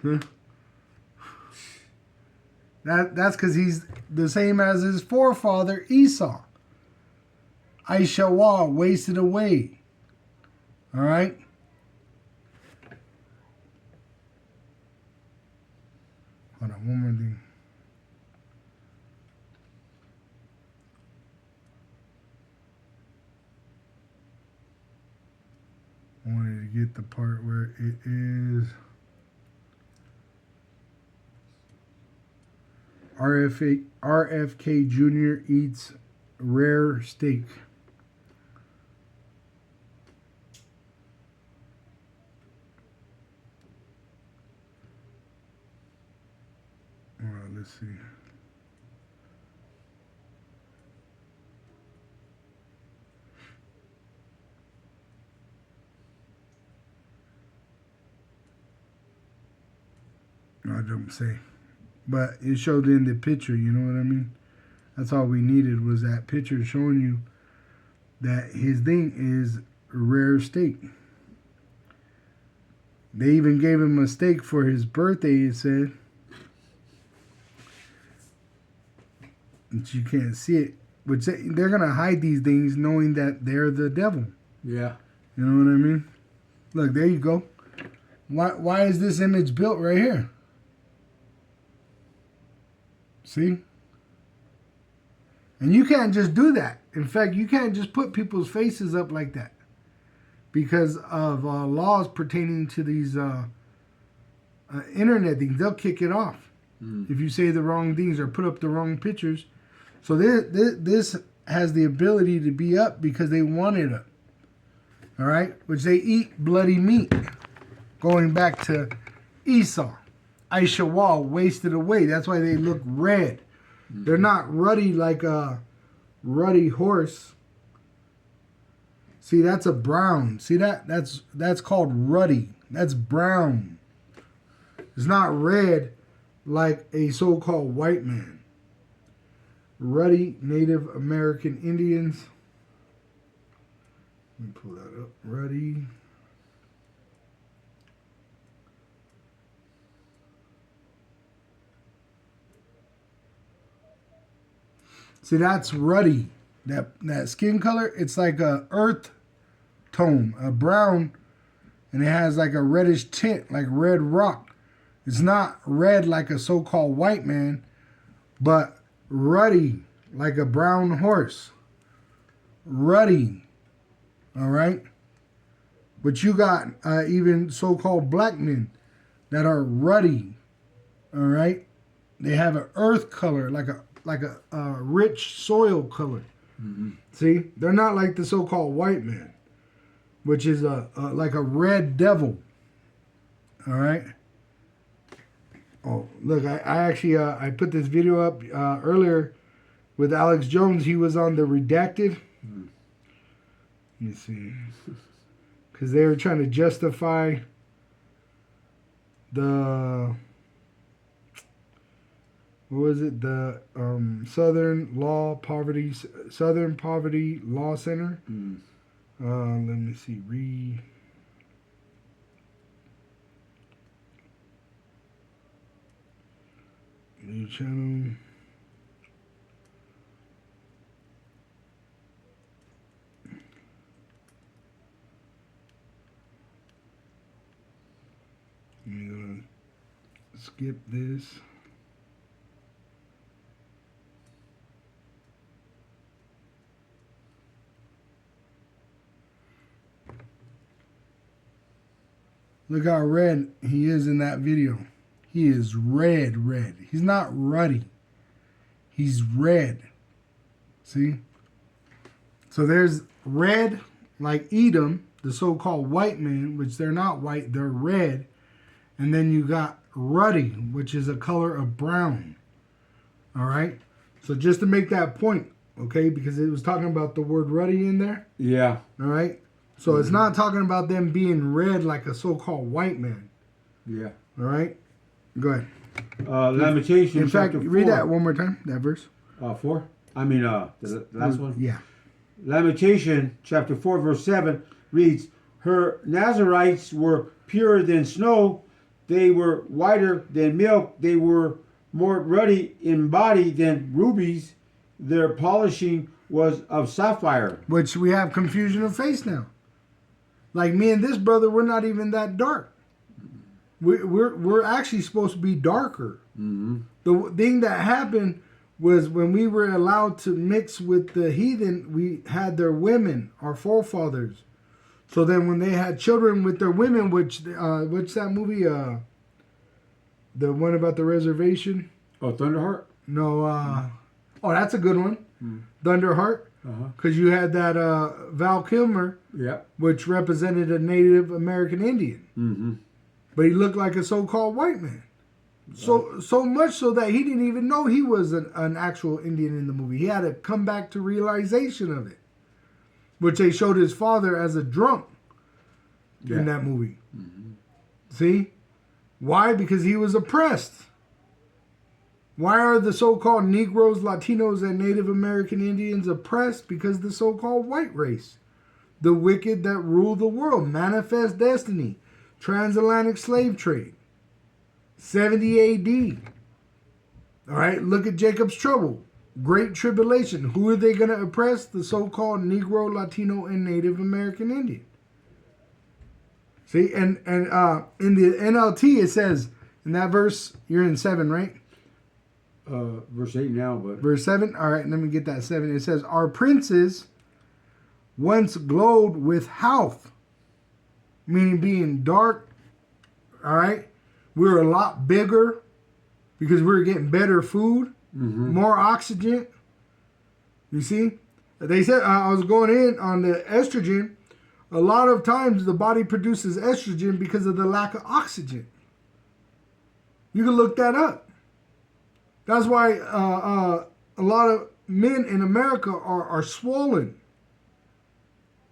Huh? That's because he's the same as his forefather Esau. Aishawa wasted away. All right. Hold on, one more thing. I wanted to get the part where it is RFK Jr. eats rare steak. All right, let's see. I don't say, but it showed in the picture. You know what I mean? That's all we needed was that picture showing you that his thing is rare steak. They even gave him a steak for his birthday. It said, but you can't see it. Which they're gonna hide these things, knowing that they're the devil. Yeah. You know what I mean? Look, there you go. Why is this image built right here? See? And you can't just do that. In fact, you can't just put people's faces up like that because of laws pertaining to these internet things. They'll kick it off if you say the wrong things or put up the wrong pictures. So this has the ability to be up because they want it up. All right? Which they eat bloody meat. Going back to Esau. Aishawa wasted away. That's why they look red. They're not ruddy like a ruddy horse. See, that's a brown. See that? That's called ruddy. That's brown. It's not red like a so-called white man. Ruddy Native American Indians. Let me pull that up. Ruddy. See, that's ruddy. That skin color, it's like a earth tone, a brown, and it has like a reddish tint, like red rock. It's not red like a so-called white man, but ruddy, like a brown horse. Ruddy, all right? But you got even so-called black men that are ruddy, all right? They have an earth color, like a rich soil color. Mm-hmm. See, they're not like the so-called white man, which is like a red devil. All right. Oh, look, I actually I put this video up earlier with Alex Jones. He was on the Redacted. Mm. Let me see, because they were trying to justify the. What was it? The Southern Poverty Law Center. Let me see. New channel. I'm gonna skip this. Look how red he is in that video. He is red. He's not ruddy. He's red. See? So there's red, like Edom, the so-called white man, which they're not white, they're red. And then you got ruddy, which is a color of brown. All right? So just to make that point, okay, because it was talking about the word ruddy in there. Yeah. All right? So it's not talking about them being red like a so-called white man. Yeah. All right? Go ahead. Lamentations. In fact, chapter read 4. that one more time, that verse. 4? I mean, the last one? Yeah. Lamentation chapter 4 verse 7 reads, her Nazarites were purer than snow, they were whiter than milk, they were more ruddy in body than rubies, their polishing was of sapphire. Which we have confusion of face now. Like me and this brother, we're not even that dark. We're actually supposed to be darker. Mm-hmm. The thing that happened was when we were allowed to mix with the heathen, we had their women, our forefathers. So then when they had children with their women, which what's that movie? The one about the reservation? Oh, Thunderheart? No, oh, that's a good one. Thunderheart. Because you had that Val Kilmer, which represented a Native American Indian. Mm-hmm. But he looked like a so-called white man. So much so that he didn't even know he was an actual Indian in the movie. He had to come back to realization of it, which they showed his father as a drunk in that movie. Mm-hmm. See? Why? Because he was oppressed. Why are the so-called Negroes, Latinos, and Native American Indians oppressed? Because the so-called white race, the wicked that rule the world, manifest destiny, transatlantic slave trade, 70 AD. All right, look at Jacob's trouble, great tribulation. Who are they going to oppress? The so-called Negro, Latino, and Native American Indian. See, and in the NLT it says in that verse, you're in 7, right? Verse 8 now, but verse 7. All right, let me get that 7. It says, our princes once glowed with health, meaning being dark. All right, we were a lot bigger because we were getting better food, more oxygen. You see, they said I was going in on the estrogen. A lot of times the body produces estrogen because of the lack of oxygen. You can look that up. That's why a lot of men in America are swollen.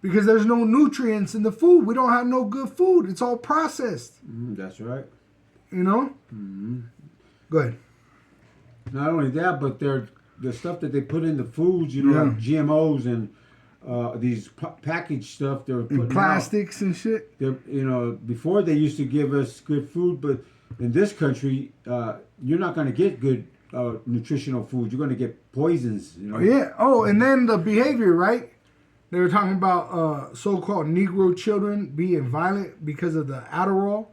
Because there's no nutrients in the food. We don't have no good food. It's all processed. That's right. You know? Go ahead. Not only that, but the stuff that they put in the foods, you know, like GMOs and these packaged stuff they're putting and plastics out. And shit. You know, before they used to give us good food, but in this country, you're not going to get good nutritional food. You're going to get poisons. You know. Yeah. Oh, and then the behavior, right? They were talking about so-called Negro children being violent because of the Adderall.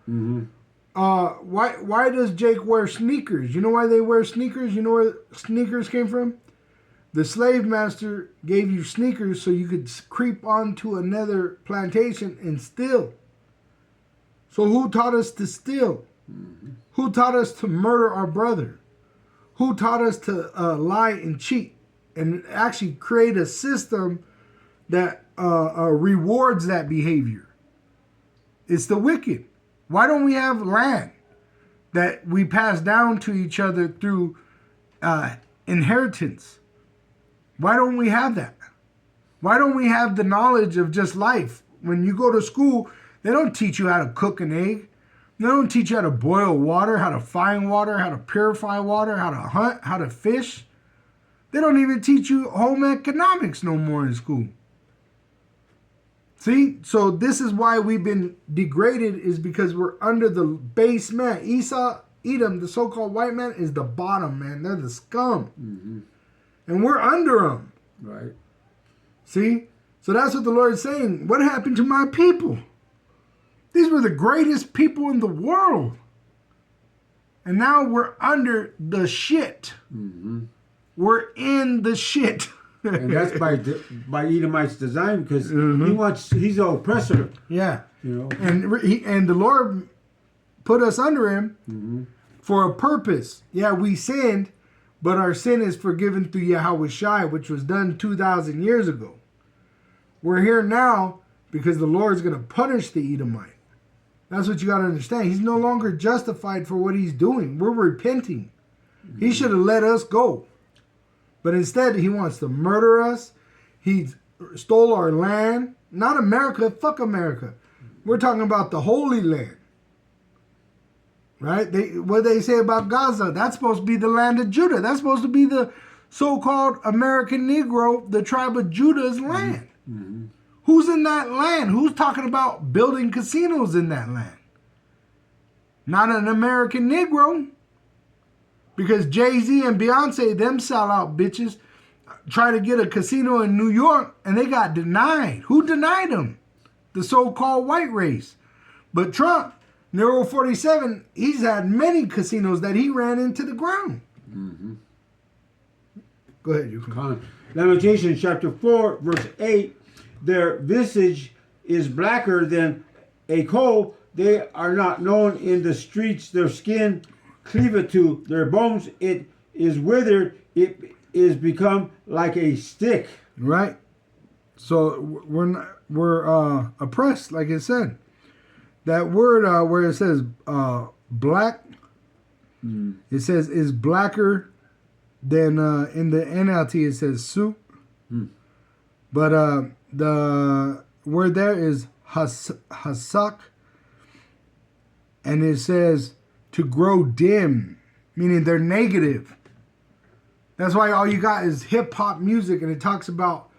Why does Jake wear sneakers? You know why they wear sneakers? You know where sneakers came from? The slave master gave you sneakers so you could creep onto another plantation and steal. So who taught us to steal? Who taught us to murder our brother? Who taught us to lie and cheat and actually create a system that rewards that behavior? It's the wicked. Why don't we have land that we pass down to each other through inheritance? Why don't we have that? Why don't we have the knowledge of just life? When you go to school, they don't teach you how to cook an egg. They don't teach you how to boil water, how to find water, how to purify water, how to hunt, how to fish. They don't even teach you home economics no more in school. See, so this is why we've been degraded, is because we're under the base man. Edom, the so-called white man, is the bottom, man. They're the scum. Mm-hmm. And we're under them. Right. See? So that's what the Lord is saying. What happened to my people? These were the greatest people in the world. And now we're under the shit. Mm-hmm. We're in the shit. And that's by Edomite's design, because Mm-hmm. he's an oppressor. Yeah. You know. And the Lord put us under him Mm-hmm. for a purpose. Yeah, we sinned, but our sin is forgiven through Yahweh Shai, which was done 2,000 years ago. We're here now because the Lord's going to punish the Edomite. That's what you got to understand. He's no longer justified for what he's doing. We're repenting. He should have let us go. But instead, he wants to murder us. He stole our land. Not America. Fuck America. We're talking about the Holy Land. Right? What they say about Gaza, that's supposed to be the land of Judah. That's supposed to be the so-called American Negro, the tribe of Judah's land. Mm-hmm. Who's in that land? Who's talking about building casinos in that land? Not an American Negro. Because Jay-Z and Beyonce, them sellout bitches, try to get a casino in New York and they got denied. Who denied them? The so-called white race. But Trump, Nero 47, he's had many casinos that he ran into the ground. Mm-hmm. Go ahead, you can. Lamentations chapter 4, verse 8. Their visage is blacker than a coal. They are not known in the streets. Their skin cleaveth to their bones. It is withered. It is become like a stick. Right. So we're oppressed, like it said. That word where it says black, it says is blacker than in the NLT it says soup. But the word there is hasak, and it says to grow dim, meaning they're negative. That's why all you got is hip-hop music, and it talks about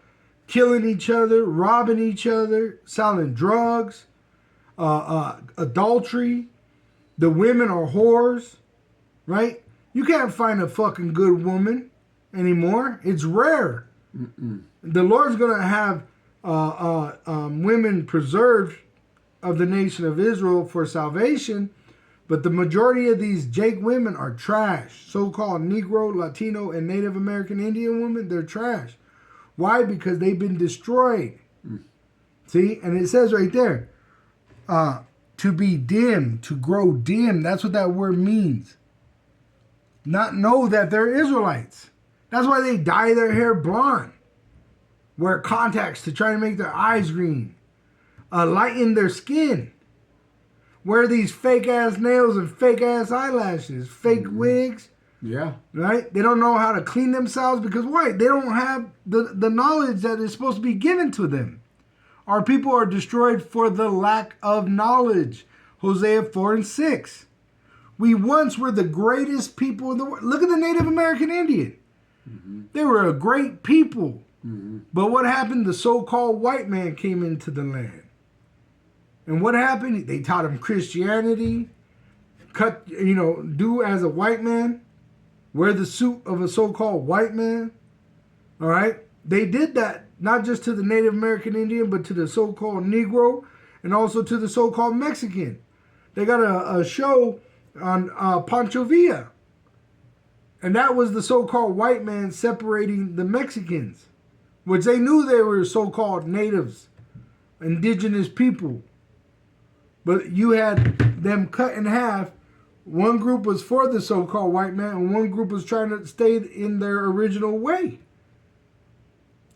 killing each other, robbing each other, selling drugs, adultery. The women are whores, right? You can't find a fucking good woman anymore. It's rare. The Lord's going to have women preserved of the nation of Israel for salvation, but the majority of these Jake women are trash. So-called Negro, Latino, and Native American Indian women, they're trash. Why? Because they've been destroyed. See? And it says right there, to be dim, to grow dim. That's what that word means. Not know that they're Israelites. That's why they dye their hair blonde. Wear contacts to try to make their eyes green. Lighten their skin. Wear these fake ass nails and fake ass eyelashes. Fake wigs. Yeah. Right? They don't know how to clean themselves because why? They don't have the knowledge that is supposed to be given to them. Our people are destroyed for the lack of knowledge. Hosea 4:6. We once were the greatest people in the world. Look at the Native American Indian. They were a great people. But what happened? The so-called white man came into the land. And what happened? They taught him Christianity, do as a white man, wear the suit of a so-called white man. All right? They did that not just to the Native American Indian, but to the so-called Negro and also to the so-called Mexican. They got a show on Pancho Villa. And that was the so-called white man separating the Mexicans, which they knew they were so-called natives, indigenous people. But you had them cut in half. One group was for the so-called white man, and one group was trying to stay in their original way.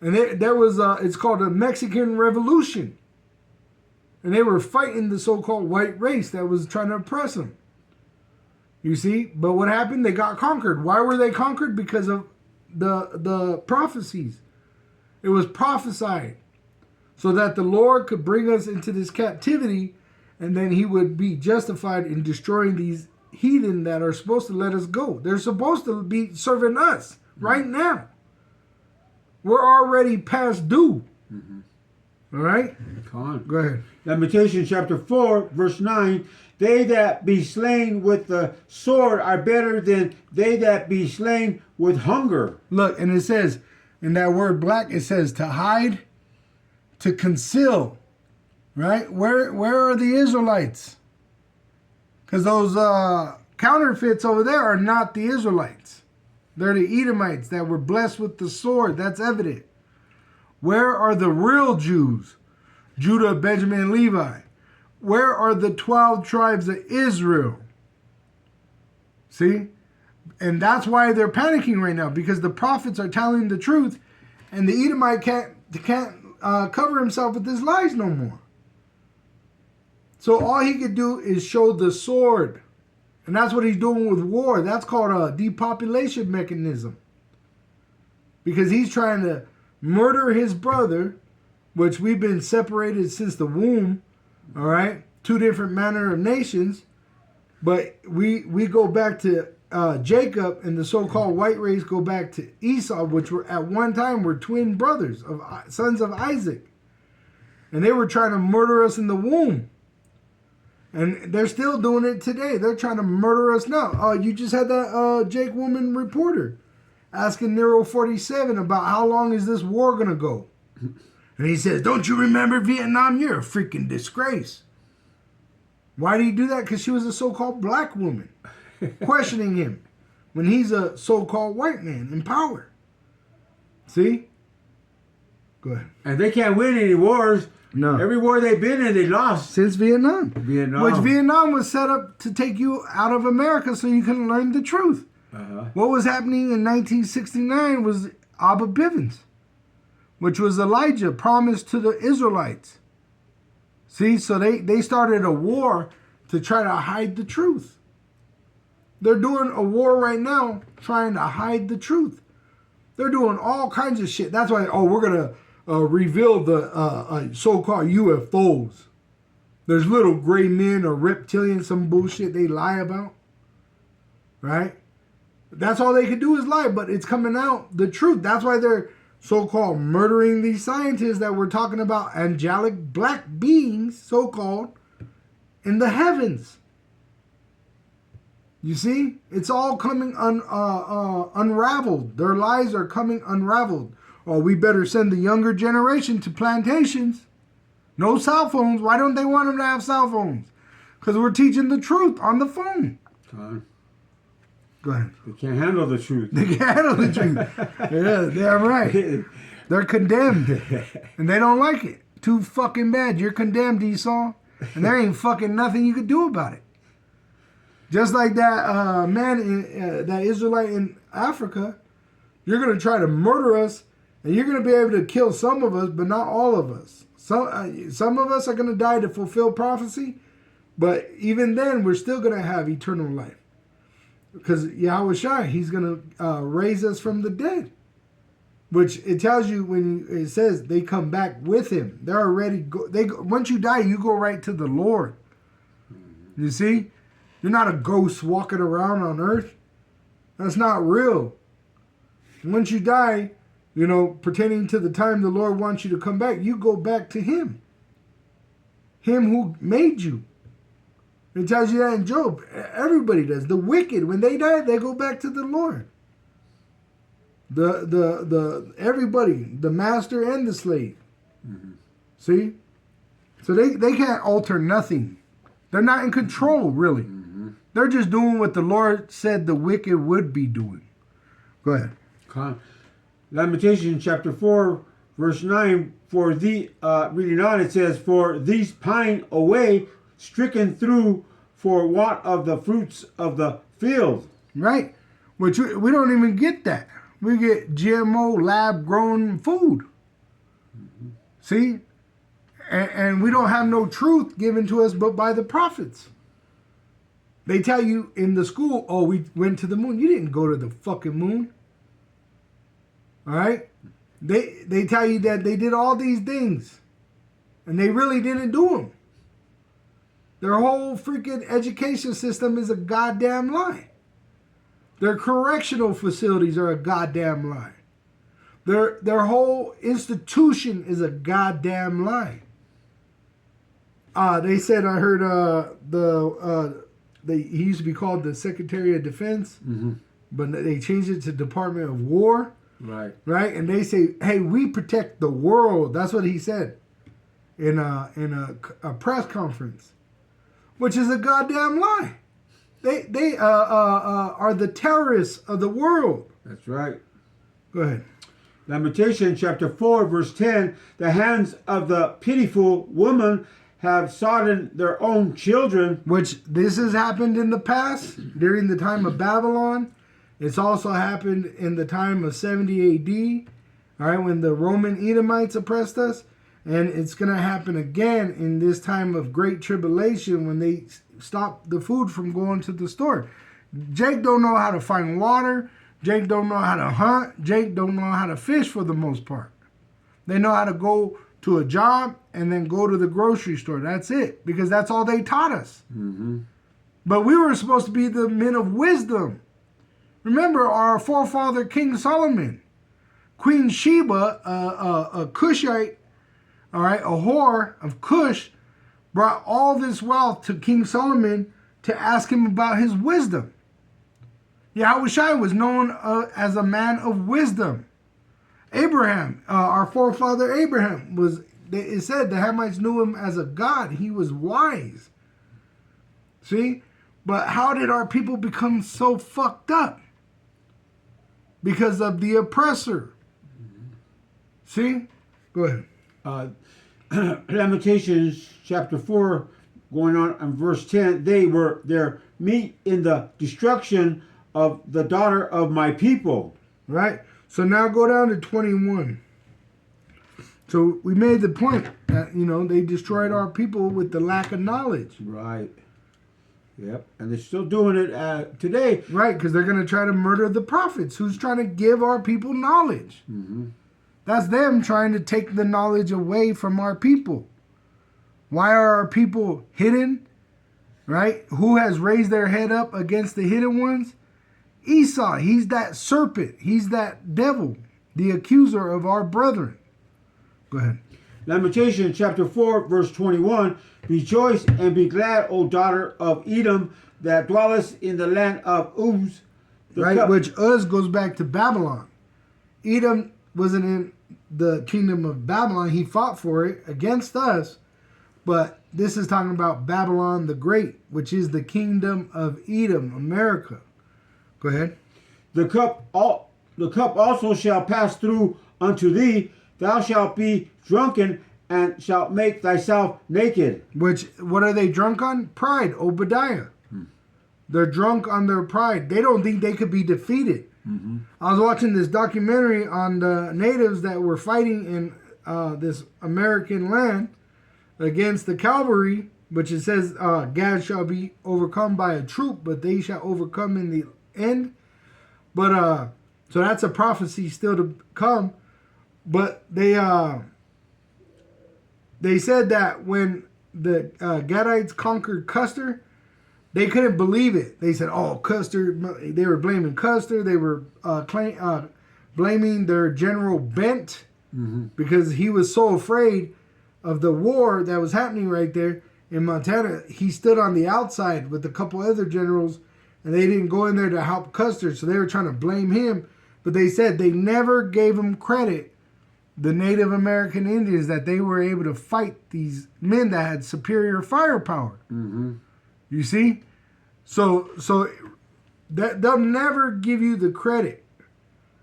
And there was, it's called the Mexican Revolution. And they were fighting the so-called white race that was trying to oppress them. You see? But what happened? They got conquered. Why were they conquered? Because of the prophecies. It was prophesied so that the Lord could bring us into this captivity, and then he would be justified in destroying these heathen that are supposed to let us go. They're supposed to be serving us right now. We're already past due. All right? Come on. Go ahead. Lamentations chapter 4, verse 9. They that be slain with the sword are better than they that be slain with hunger. Look, and it says, in that word black, it says to hide, to conceal. Right? Where are the Israelites? Because those counterfeits over there are not the Israelites. They're the Edomites that were blessed with the sword. That's evident. Where are the real Jews? Judah, Benjamin, and Levi. Where are the 12 tribes of Israel? See? And that's why they're panicking right now, because the prophets are telling the truth, and the Edomite can't cover himself with his lies no more. So all he could do is show the sword. And that's what he's doing with war. That's called a depopulation mechanism. Because he's trying to murder his brother, which we've been separated since the womb, all right? 2 different manner of nations. But we go back to Jacob, and the so-called white race go back to Esau, which were at one time were twin brothers, of sons of Isaac. And they were trying to murder us in the womb. And they're still doing it today. They're trying to murder us now. You just had that Jake Woman reporter asking Nero 47 about how long is this war going to go. And he says, don't you remember Vietnam? You're a freaking disgrace. Why did he do that? Because she was a so-called black woman questioning him when he's a so-called white man in power. See? Go ahead. And they can't win any wars. No. Every war they've been in, they lost. Since Vietnam. Vietnam. Which Vietnam was set up to take you out of America so you can learn the truth. What was happening in 1969 was Abba Bivens, which was Elijah promised to the Israelites. See, so they started a war to try to hide the truth. They're doing a war right now trying to hide the truth. They're doing all kinds of shit. That's why, we're going to reveal the so-called UFOs. There's little gray men or reptilians, some bullshit they lie about. Right? That's all they could do is lie, but it's coming out, the truth. That's why they're so-called murdering these scientists that we're talking about, angelic black beings, so-called, in the heavens. You see? It's all coming unraveled. Their lies are coming unraveled. Oh, we better send the younger generation to plantations. No cell phones. Why don't they want them to have cell phones? Because we're teaching the truth on the phone. Go ahead. They can't handle the truth. They can't handle the truth. Yeah, they're right. They're condemned. And they don't like it. Too fucking bad. You're condemned, Esau. And there ain't fucking nothing you could do about it. Just like that man, that Israelite in Africa, you're going to try to murder us, and you're going to be able to kill some of us, but not all of us. Some of us are going to die to fulfill prophecy, but even then, we're still going to have eternal life. Because Yahweh Shai, he's going to raise us from the dead. Which it tells you when it says they come back with him. They're already, once you die, you go right to the Lord. You see? You're not a ghost walking around on earth. That's not real. Once you die, pertaining to the time the Lord wants you to come back, you go back to him. Him who made you. It tells you that in Job. Everybody does. The wicked, when they die, they go back to the Lord. Everybody, the master and the slave. Mm-hmm. See? So they can't alter nothing. They're not in control, really. Mm-hmm. They're just doing what the Lord said the wicked would be doing. Go ahead. Lamentations chapter 4, verse 9. For thee, reading on, it says, for these pine away, stricken through for want of the fruits of the field. Right. Which we don't even get that. We get GMO lab-grown food. Mm-hmm. See? And we don't have no truth given to us but by the prophets. They tell you in the school, we went to the moon. You didn't go to the fucking moon. All right? They tell you that they did all these things. And they really didn't do them. Their whole freaking education system is a goddamn lie. Their correctional facilities are a goddamn lie. Their whole institution is a goddamn lie. They said, I heard he used to be called the Secretary of Defense, but they changed it to Department of War. Right. Right? And they say, hey, we protect the world. That's what he said in a press conference, which is a goddamn lie. They are the terrorists of the world. That's right. Go ahead. Lamentation chapter 4, verse 10. The hands of the pitiful woman have sodden their own children. Which this has happened in the past during the time of Babylon. It's also happened in the time of 70 AD, all right, when the Roman Edomites oppressed us. And it's going to happen again in this time of great tribulation when they stop the food from going to the store. Jake don't know how to find water. Jake don't know how to hunt. Jake don't know how to fish for the most part. They know how to go to a job and then go to the grocery store. That's it, because that's all they taught us. But we were supposed to be the men of wisdom. Remember our forefather King Solomon, Queen Sheba, a Cushite, all right, a whore of Cush, brought all this wealth to King Solomon to ask him about his wisdom. Yahushua was known as a man of wisdom. Abraham, our forefather Abraham, it said the Hamites knew him as a god. He was wise. See? But how did our people become so fucked up? Because of the oppressor. See? Go ahead. Lamentations chapter 4, going on verse 10. They were their meat in the destruction of the daughter of my people. Right? So now go down to 21. So we made the point that, they destroyed our people with the lack of knowledge. Right. Yep. And they're still doing it today. Right, because they're going to try to murder the prophets. Who's trying to give our people knowledge? That's them trying to take the knowledge away from our people. Why are our people hidden? Right? Who has raised their head up against the hidden ones? Esau. He's that serpent. He's that devil, the accuser of our brethren. Go ahead. Lamentation chapter 4, verse 21. Rejoice and be glad, O daughter of Edom, that dwellest in the land of Uz. Right, which Uz goes back to Babylon. Edom wasn't in the kingdom of Babylon. He fought for it against us. But this is talking about Babylon the Great, which is the kingdom of Edom, America. Go ahead. The cup also shall pass through unto thee. Thou shalt be drunken and shalt make thyself naked. What are they drunk on? Pride, Obadiah. They're drunk on their pride. They don't think they could be defeated. I was watching this documentary on the natives that were fighting in this American land against the cavalry, which it says Gad shall be overcome by a troop, but they shall overcome in the end. But so that's a prophecy still to come. But they said that when the Gadites conquered Custer, they couldn't believe it. They said, "Oh, Custer." They were blaming Custer. They were blaming their general Bent because he was so afraid of the war that was happening right there in Montana. He stood on the outside with a couple other generals, and they didn't go in there to help Custer. So they were trying to blame him. But they said they never gave him credit, the Native American Indians, that they were able to fight these men that had superior firepower. You see? So that they'll never give you the credit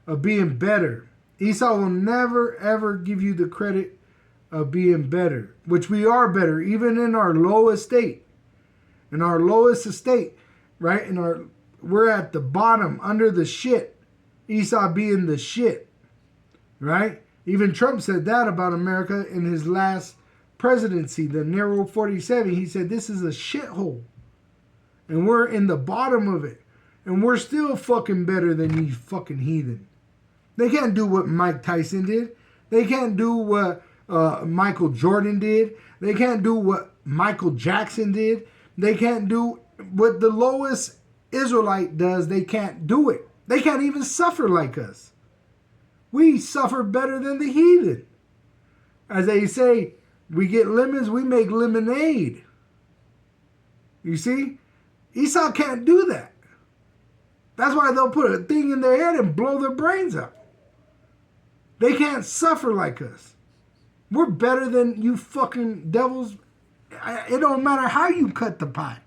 of being better. Esau will never, ever give you the credit of being better, which we are better, even in our low estate. In our lowest estate, right? We're at the bottom, under the shit. Esau being the shit, right? Even Trump said that about America in his last presidency, the Narrow 47. He said, this is a shithole. And we're in the bottom of it. And we're still fucking better than you fucking heathen. They can't do what Mike Tyson did. They can't do what Michael Jordan did. They can't do what Michael Jackson did. They can't do what the lowest Israelite does. They can't do it. They can't even suffer like us. We suffer better than the heathen. As they say, we get lemons, we make lemonade. You see? Esau can't do that. That's why they'll put a thing in their head and blow their brains out. They can't suffer like us. We're better than you fucking devils. It don't matter how you cut the pie.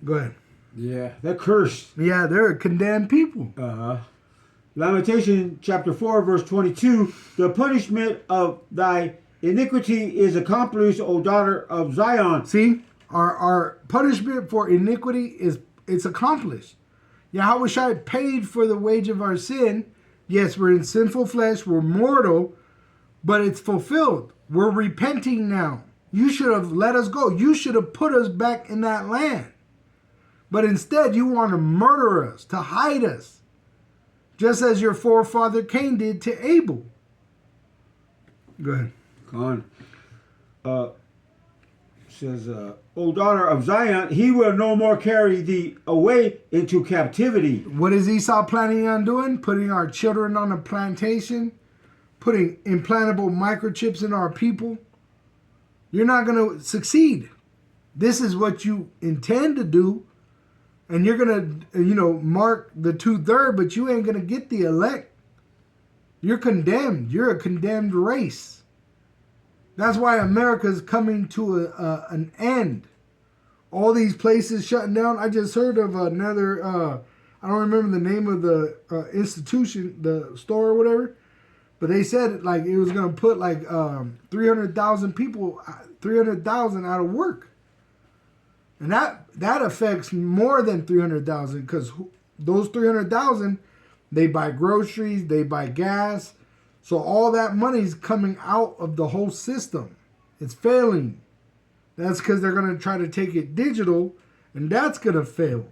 Go ahead. Yeah, they're cursed. Yeah, they're condemned people. Lamentation chapter 4, verse 22. The punishment of thy iniquity is accomplished, O daughter of Zion. See, our punishment for iniquity it's accomplished. Yahweh Shai paid for the wage of our sin. Yes, we're in sinful flesh, we're mortal, but it's fulfilled. We're repenting now. You should have let us go. You should have put us back in that land. But instead, you want to murder us, to hide us, just as your forefather Cain did to Abel. Go ahead. Con. Says, O daughter of Zion, he will no more carry thee away into captivity. What is Esau planning on doing? Putting our children on a plantation? Putting implantable microchips in our people? You're not going to succeed. This is what you intend to do. And you're going to, mark the 2/3, but you ain't going to get the elect. You're condemned. You're a condemned race. That's why America's coming to an end. All these places shutting down. I just heard of another, I don't remember the name of the institution, the store or whatever, but they said like it was going to put like 300,000 people, 300,000 out of work. And that affects more than 300,000 because those 300,000, they buy groceries, they buy gas. So all that money is coming out of the whole system. It's failing. That's because they're going to try to take it digital, and that's going to fail.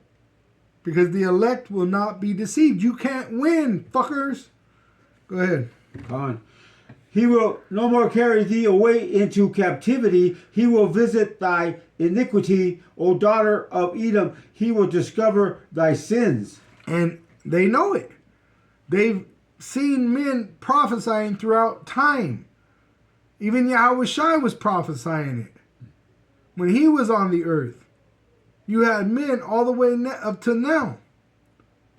Because the elect will not be deceived. You can't win, fuckers. Go ahead. Con. He will no more carry thee away into captivity. He will visit thy iniquity, O daughter of Edom. He will discover thy sins. And they know it. They've seen men prophesying throughout time. Even Yahweh Shai was prophesying it. When he was on the earth, you had men all the way up to now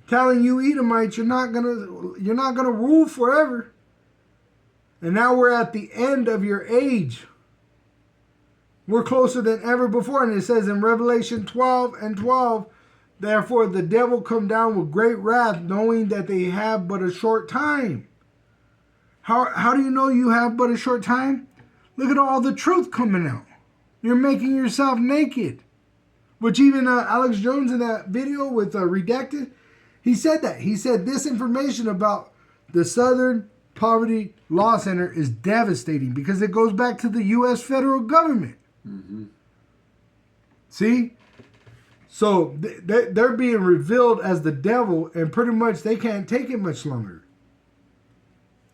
telling you Edomites, you're not gonna rule forever. And now we're at the end of your age. We're closer than ever before. And it says in Revelation 12:12, therefore the devil come down with great wrath, knowing that they have but a short time. How do you know you have but a short time? Look at all the truth coming out. You're making yourself naked. Which even Alex Jones in that video with Redacted, he said that. He said this information about the Southern Poverty Law Center is devastating because it goes back to the U.S. federal government. Mm-hmm. See? So they're being revealed as the devil, and pretty much they can't take it much longer.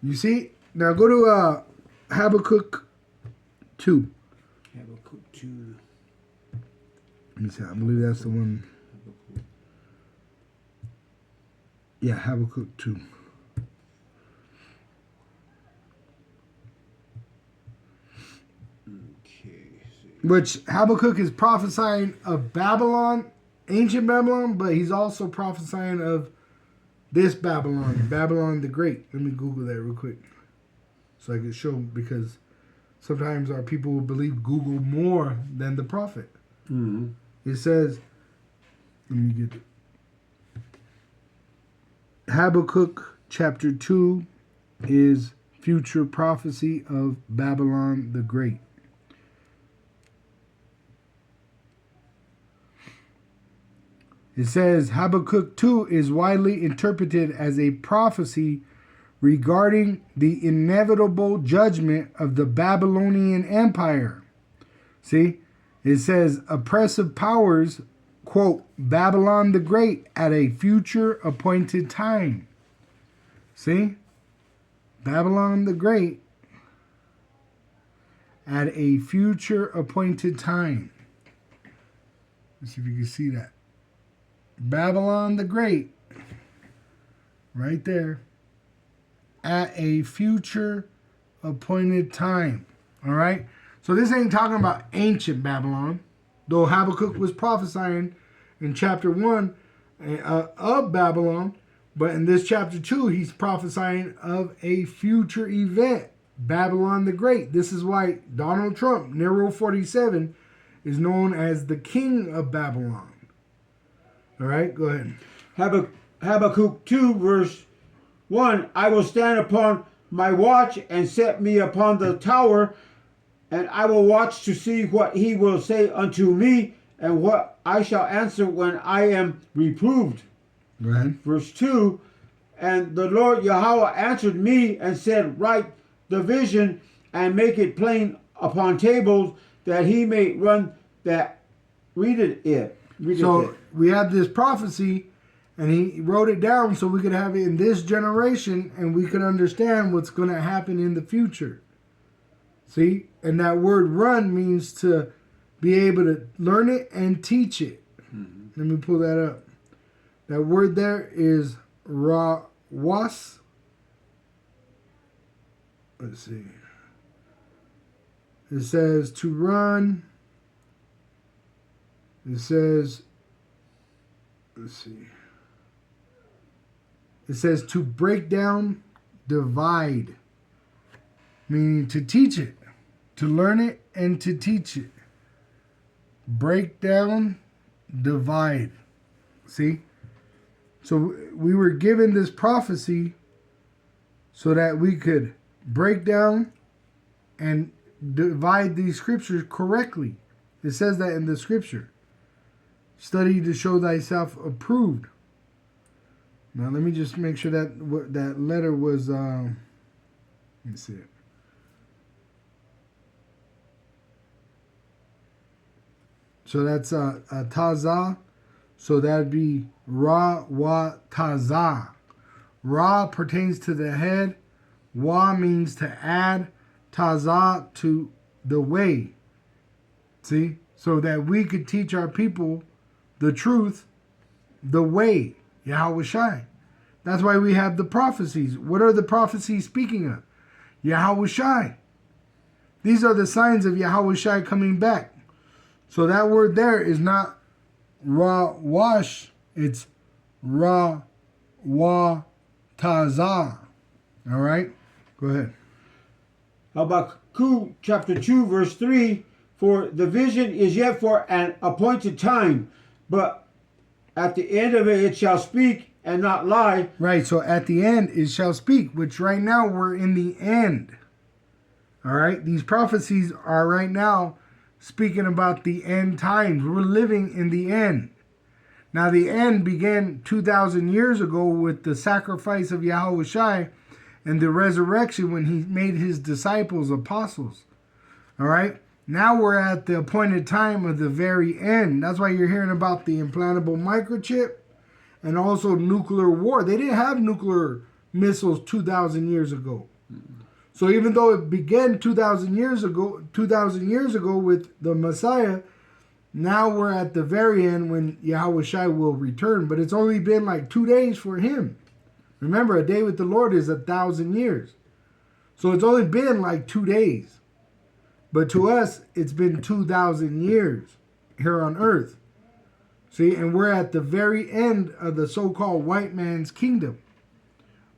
You see? Now go to Habakkuk 2. Habakkuk 2. Let me see. I believe that's the one. Yeah, Habakkuk 2. Which Habakkuk is prophesying of Babylon, ancient Babylon, but he's also prophesying of this Babylon, Babylon the Great. Let me Google that real quick so I can show, because sometimes our people will believe Google more than the prophet. Mm-hmm. It says, let me get it. Habakkuk chapter 2 is future prophecy of Babylon the Great. It says Habakkuk 2 is widely interpreted as a prophecy regarding the inevitable judgment of the Babylonian Empire. See, it says oppressive powers, quote, Babylon the Great at a future appointed time. See, Babylon the Great at a future appointed time. Let's see if you can see that. Babylon the Great, right there, at a future appointed time. All right? So this ain't talking about ancient Babylon, though Habakkuk was prophesying in chapter 1 of Babylon, but in this chapter 2, he's prophesying of a future event, Babylon the Great. This is why Donald Trump, Nero 47, is known as the king of Babylon. All right, go ahead. Habakkuk 2 verse 1, I will stand upon my watch and set me upon the tower, and I will watch to see what he will say unto me, and what I shall answer when I am reproved. Go ahead. Verse 2, and the Lord Yahweh answered me and said, write the vision and make it plain upon tables, that he may run that readeth it. So we have this prophecy, and he wrote it down so we could have it in this generation, and we could understand what's going to happen in the future. See? And that word run means to be able to learn it and teach it. Let me pull that up. That word there is rawas. Let's see. It says to run. It says, let's see. It says to break down, divide. Meaning to teach it, to learn it, and to teach it. Break down, divide. See? So we were given this prophecy so that we could break down and divide these scriptures correctly. It says that in the scripture. Study to show thyself approved. Now let me just make sure that that letter was, let me see it. So that's Tazah. So that'd be Ra Wa Tazah. Ra pertains to the head. Wa means to add. Tazah to the way. See? So that we could teach our people the truth, the way. Yahweh Shai. That's why we have the prophecies. What are the prophecies speaking of? Yahweh Shai. These are the signs of Yahweh Shai coming back. So that word there is not Ra Wash, it's Ra Wa Tazah. All right? Go ahead. Habakkuk chapter 2 verse 3, for the vision is yet for an appointed time, but at the end of it shall speak and not lie. Right, so at the end it shall speak, which right now we're in the end. All right? These prophecies are right now speaking about the end times. We're living in the end. Now, the end began 2,000 years ago with the sacrifice of Yahweh Shai and the resurrection when he made his disciples apostles. All right? Now we're at the appointed time of the very end. That's why you're hearing about the implantable microchip and also nuclear war. They didn't have nuclear missiles 2,000 years ago. So even though it began 2,000 years ago with the Messiah, now we're at the very end when Yahweh Shai will return. But it's only been like 2 days for him. Remember, a day with the Lord is 1,000 years. So it's only been like 2 days. But to us, it's been 2,000 years here on earth. See, and we're at the very end of the so-called white man's kingdom,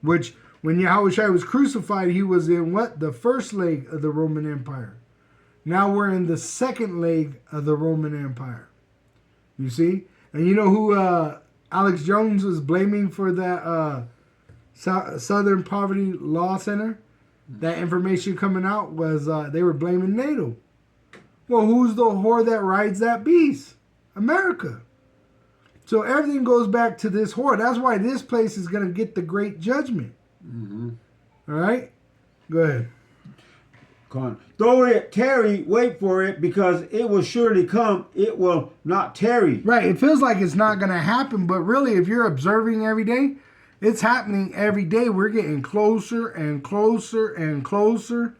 which when Yahweh Shai was crucified, he was in what? The first leg of the Roman Empire. Now we're in the second leg of the Roman Empire. You see? And you know who Alex Jones was blaming for that Southern Poverty Law Center? That information coming out was they were blaming NATO. Well, who's the whore that rides that beast? America. So everything goes back to this whore. That's why this place is going to get the great judgment. Mm-hmm. All right? Go ahead. Though it tarry, wait for it, because it will surely come. It will not tarry. Right. It feels like it's not going to happen, but really, if you're observing every day, it's happening every day. We're getting closer and closer and closer,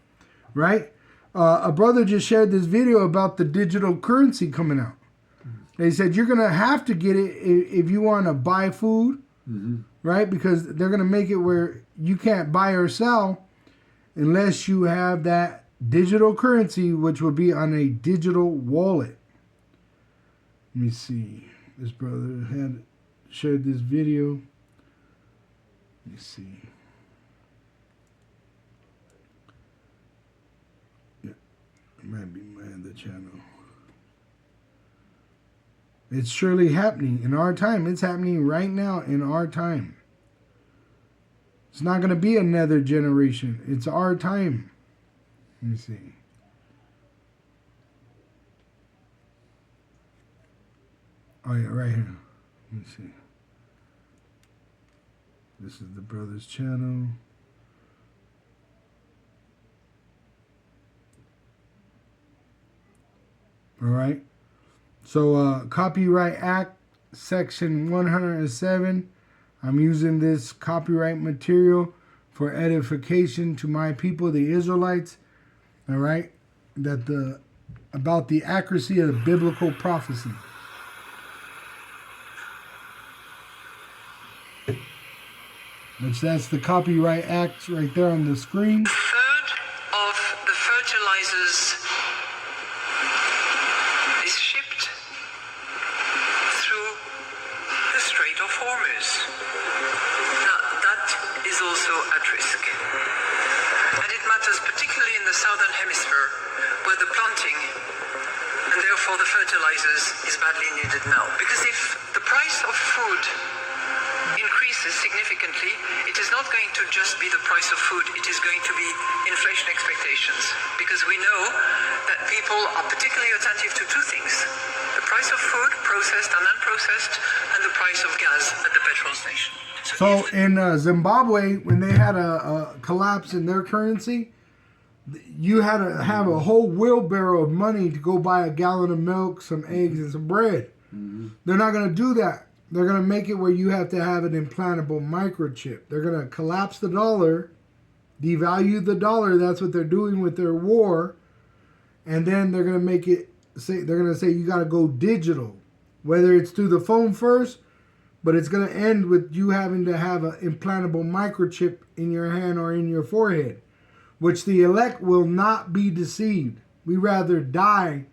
right? A brother just shared this video about the digital currency coming out. They said you're going to have to get it if you want to buy food, right? Because they're going to make it where you can't buy or sell unless you have that digital currency, which will be on a digital wallet. Let me see. This brother had shared this video. Let me see. Yeah, it might be my other channel. It's surely happening in our time. It's happening right now in our time. It's not going to be another generation. It's our time. Let me see. Oh, yeah, right here. Let me see. This is the brother's channel. All right. So, Copyright Act, Section 107. I'm using this copyright material for edification to my people, the Israelites. All right. About the accuracy of biblical prophecy. Which that's the Copyright Act right there on the screen. A third of the fertilizers is shipped through the Strait of Hormuz. Now, that is also at risk. And it matters particularly in the southern hemisphere, where the planting and therefore the fertilizers is badly needed now. Because if the price of food increases significantly, it is not going to just be the price of food, it is going to be inflation expectations. Because we know that people are particularly attentive to two things: the price of food, processed and unprocessed, and the price of gas at the petrol station. So in Zimbabwe, when they had a collapse in their currency, you had to have a whole wheelbarrow of money to go buy a gallon of milk, some eggs, and some bread. They're not going to do that. They're going to make it where you have to have an implantable microchip. They're going to collapse the dollar, devalue the dollar. That's what they're doing with their war. And then they're going to make it say, they're going to say you got to go digital, whether it's through the phone first, but it's going to end with you having to have an implantable microchip in your hand or in your forehead, which the elect will not be deceived. We rather die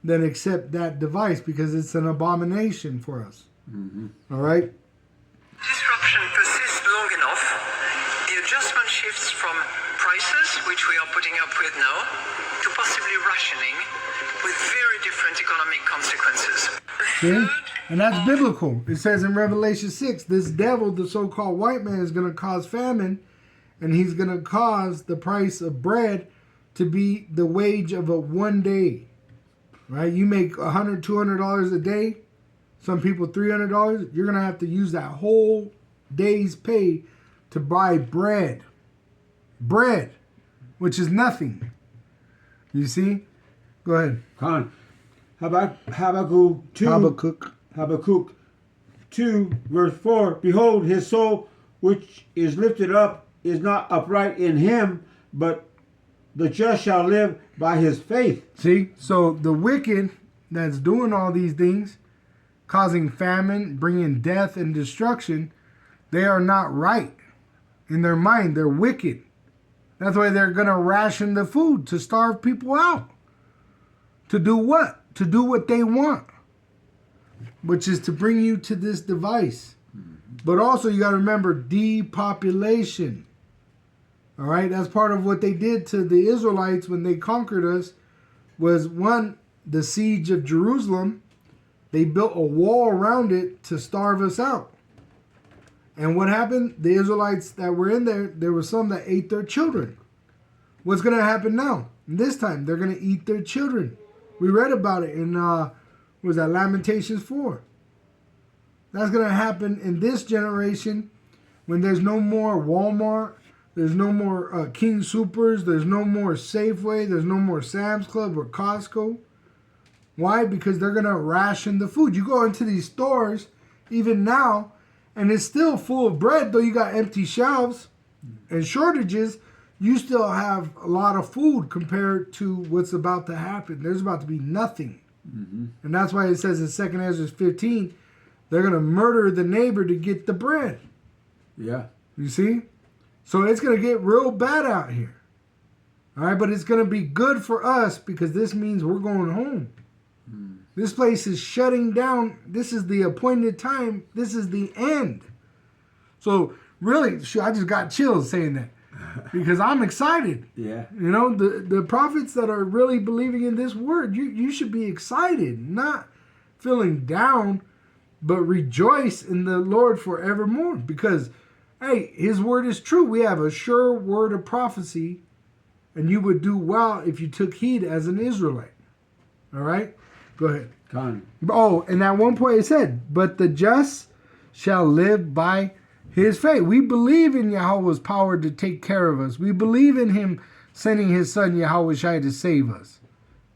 than accept that device because it's an abomination for us. All right? Disruption persists long enough, the adjustment shifts from prices, which we are putting up with now, to possibly rationing with very different economic consequences. See? And that's biblical. It says in Revelation 6, this devil, the so-called white man, is going to cause famine, and he's going to cause the price of bread to be the wage of a one day. Right? You make $100, $200 a day. Some people $300. You're going to have to use that whole day's pay to buy bread. Bread, which is nothing. You see? Go ahead. Khan. Habakkuk 2. Habakkuk 2, verse 4. Behold, his soul, which is lifted up, is not upright in him, but the just shall live by his faith. See? So the wicked that's doing all these things, causing famine, bringing death and destruction, they are not right in their mind. They're wicked. That's why they're going to ration the food to starve people out. To do what? To do what they want, which is to bring you to this device. But also you got to remember depopulation. All right? That's part of what they did to the Israelites when they conquered us was, one, the siege of Jerusalem. They built a wall around it to starve us out. And what happened? The Israelites that were in there were some that ate their children. What's going to happen now? This time, they're going to eat their children. We read about it in, Lamentations 4. That's going to happen in this generation when there's no more Walmart, there's no more King Soopers, there's no more Safeway, there's no more Sam's Club or Costco. Why? Because they're going to ration the food. You go into these stores, even now, and it's still full of bread, though you got empty shelves and shortages. You still have a lot of food compared to what's about to happen. There's about to be nothing. And that's why it says in 2 Ezra 15, they're going to murder the neighbor to get the bread. Yeah. You see? So it's going to get real bad out here. All right, but it's going to be good for us because this means we're going home. This place is shutting down. This is the appointed time. This is the end. So really, I just got chills saying that because I'm excited. Yeah. You know, the prophets that are really believing in this word, you should be excited, not feeling down, but rejoice in the Lord forevermore because, hey, his word is true. We have a sure word of prophecy, and you would do well if you took heed as an Israelite. All right? Go ahead. Con. Oh, and at one point it said, but the just shall live by his faith. We believe in Yahweh's power to take care of us. We believe in him sending his son Yahweh Shai to save us.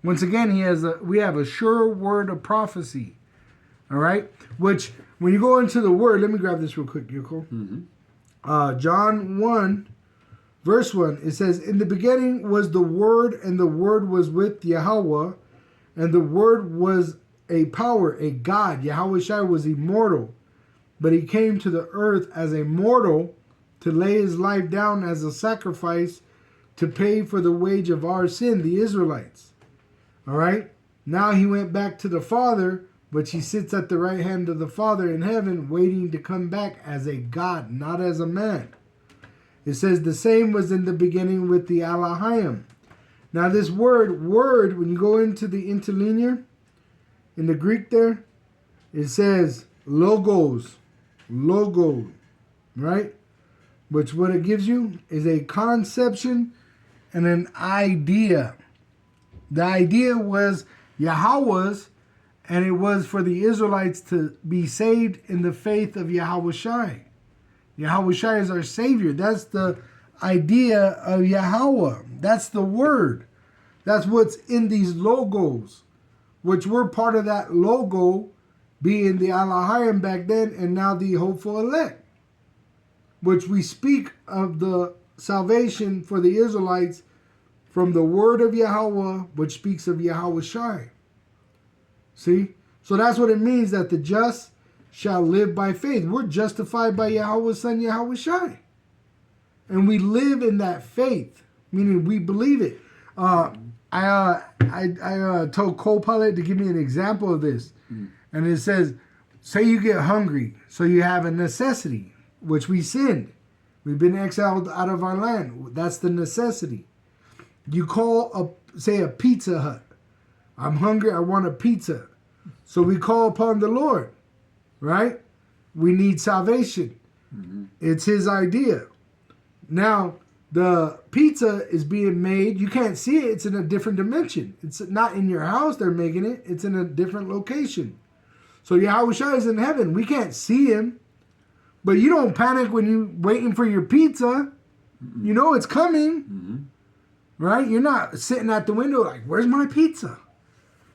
Once again, we have a sure word of prophecy. All right? Which, when you go into the word, let me grab this real quick, Yoko. Mm-hmm. John 1, verse 1, it says, in the beginning was the Word, and the Word was with Yahweh, and the Word was a power, a God. Yahweh Shai was immortal, but he came to the earth as a mortal to lay his life down as a sacrifice to pay for the wage of our sin, the Israelites. All right? Now he went back to the Father, but he sits at the right hand of the Father in heaven, waiting to come back as a God, not as a man. It says the same was in the beginning with the Elohim. Now this word, when you go into the interlinear, in the Greek there, it says logos, right? Which what it gives you is a conception and an idea. The idea was Yahweh's, and it was for the Israelites to be saved in the faith of Yahweh Shai. Yahweh Shai is our Savior. That's the idea of Yahweh. That's the word. That's what's in these logos, which were part of that logo being the Elohim back then and now the hopeful elect, which we speak of the salvation for the Israelites from the word of Yahweh, which speaks of Yahweh Shai. See? So that's what it means that the just shall live by faith. We're justified by Yahweh's Son, Yahweh Shai. And we live in that faith, meaning we believe it. I told Copilot to give me an example of this. And it says, say you get hungry, so you have a necessity, which we sinned. We've been exiled out of our land. That's the necessity. You call, say, a Pizza Hut. I'm hungry, I want a pizza. So we call upon the Lord, right? We need salvation. It's his idea. Now, the pizza is being made. You can't see it. It's in a different dimension. It's not in your house they're making it. It's in a different location. So Yahweh Shai is in heaven. We can't see him. But you don't panic when you're waiting for your pizza. You know it's coming. Right? You're not sitting at the window like, where's my pizza?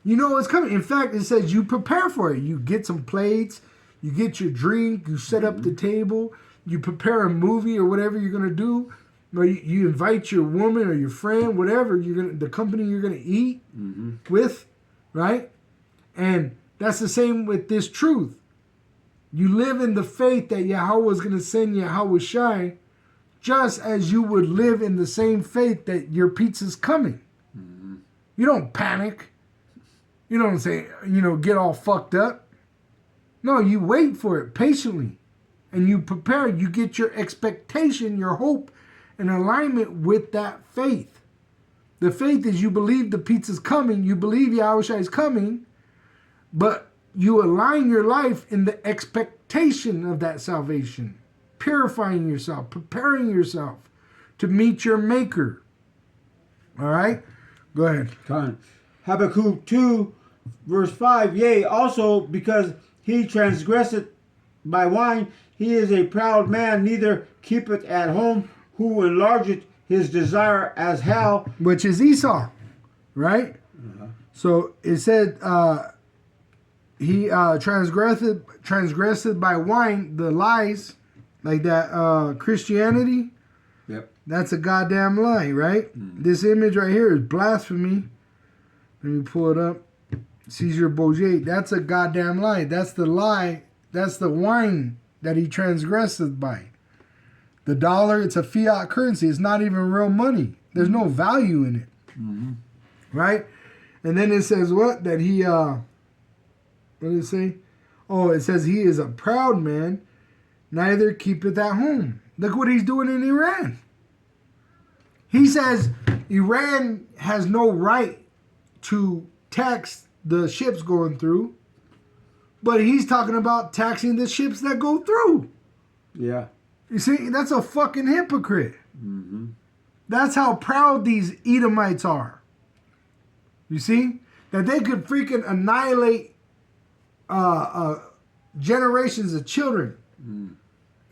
You know it's coming. In fact, it says you prepare for it. You get some plates. You get your drink. You set up the table. You prepare a movie or whatever you're going to do. Or you invite your woman or your friend, whatever, the company you're going to eat with, right? And that's the same with this truth. You live in the faith that Yahweh is going to send Yahweh Shai, just as you would live in the same faith that your pizza's coming. You don't panic. You don't say, get all fucked up. No, you wait for it patiently. And you prepare. You get your expectation, your hope, in alignment with that faith. The faith is you believe the pizza's coming. You believe Yahweh Shai is coming. But you align your life in the expectation of that salvation. Purifying yourself. Preparing yourself to meet your maker. All right? Go ahead. Con. Habakkuk 2, verse 5. Yea, also because he transgresseth by wine, he is a proud man, neither keepeth at home, who enlargeth his desire as hell. Which is Esau, right? So it said he transgresseth by wine, the lies, like that Christianity. Yep. That's a goddamn lie, right? This image right here is blasphemy. Let me pull it up. Caesar Borgia. That's a goddamn lie. That's the lie. That's the wine that he transgresseth by. The dollar, it's a fiat currency. It's not even real money. There's no value in it. Right? And then it says what? That he, what did it say? Oh, it says he is a proud man, neither keepeth at home. Look what he's doing in Iran. He says Iran has no right to tax the ships going through, but he's talking about taxing the ships that go through. Yeah. You see, that's a fucking hypocrite. That's how proud these Edomites are. You see? That they could freaking annihilate generations of children.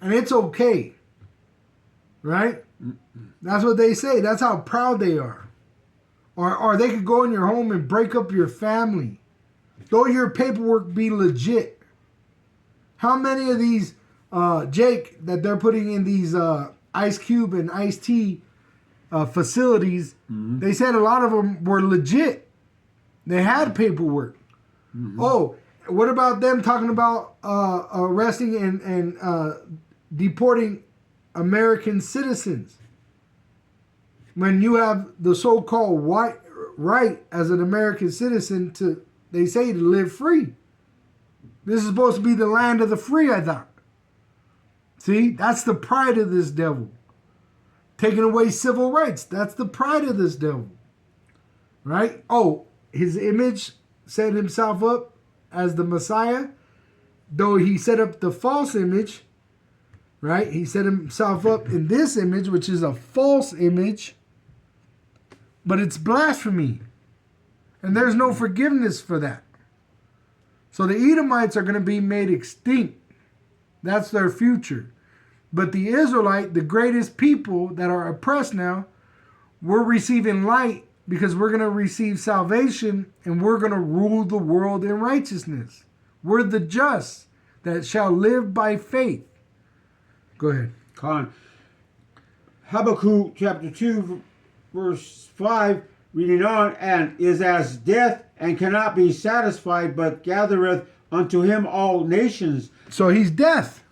And it's okay. Right? That's what they say. That's how proud they are. Or they could go in your home and break up your family. Though your paperwork be legit. How many of these, Jake, that they're putting in these Ice Cube and Ice T facilities, they said a lot of them were legit. They had paperwork. Oh, what about them talking about arresting and deporting American citizens? When you have the so-called white right as an American citizen to, they say, to live free. This is supposed to be the land of the free, I thought. See, that's the pride of this devil. Taking away civil rights, that's the pride of this devil. Right? Oh, his image set himself up as the Messiah, though he set up the false image, right? He set himself up in this image, which is a false image, but it's blasphemy. And there's no forgiveness for that. So the Edomites are going to be made extinct. That's their future. But the Israelite, the greatest people that are oppressed now, we're receiving light because we're going to receive salvation and we're going to rule the world in righteousness. We're the just that shall live by faith. Go ahead. Con. Habakkuk chapter 2, verse 5, reading on, and is as death and cannot be satisfied, but gathereth unto him all nations. So he's death.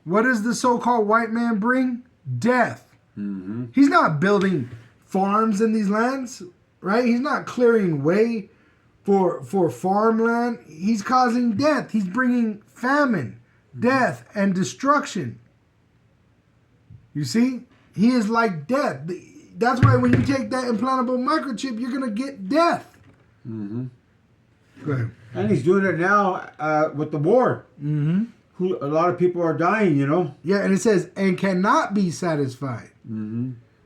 What does the so-called white man bring? Death. He's not building farms in these lands, right? He's not clearing way for farmland. He's causing death. He's bringing famine, death, and destruction. You see? He is like death. That's why when you take that implantable microchip, you're going to get death. Go ahead. And he's doing it now with the war. Who, a lot of people are dying, you know. Yeah, and it says, and cannot be satisfied.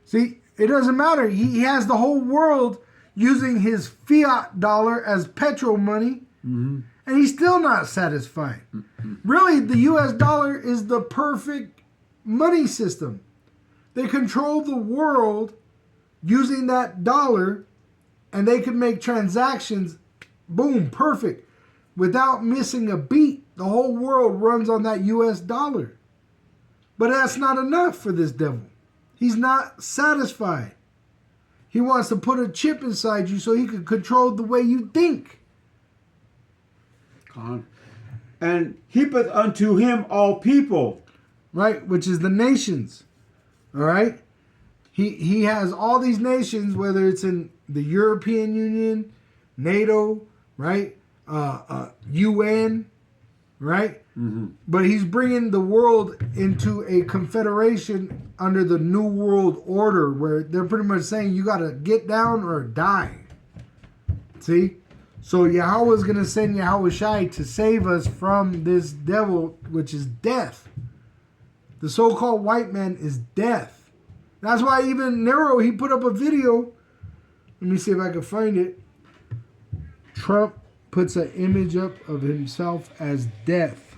See, it doesn't matter. He has the whole world using his fiat dollar as petrol money, and he's still not satisfied. Really, the U.S. dollar is the perfect money system. They control the world using that dollar, and they can make transactions, boom, perfect, without missing a beat. The whole world runs on that U.S. dollar. But that's not enough for this devil. He's not satisfied. He wants to put a chip inside you so he can control the way you think. And heapeth unto him all people. Right? Which is the nations. All right? He has all these nations, whether it's in the European Union, NATO, right? UN, right? But he's bringing the world into a confederation under the New World Order, where they're pretty much saying you got to get down or die. See? So Yahweh is going to send Yahweh Shai to save us from this devil, which is death. The so-called white man is death. That's why even Nero, he put up a video. Let me see if I can find it. Trump puts an image up of himself as death.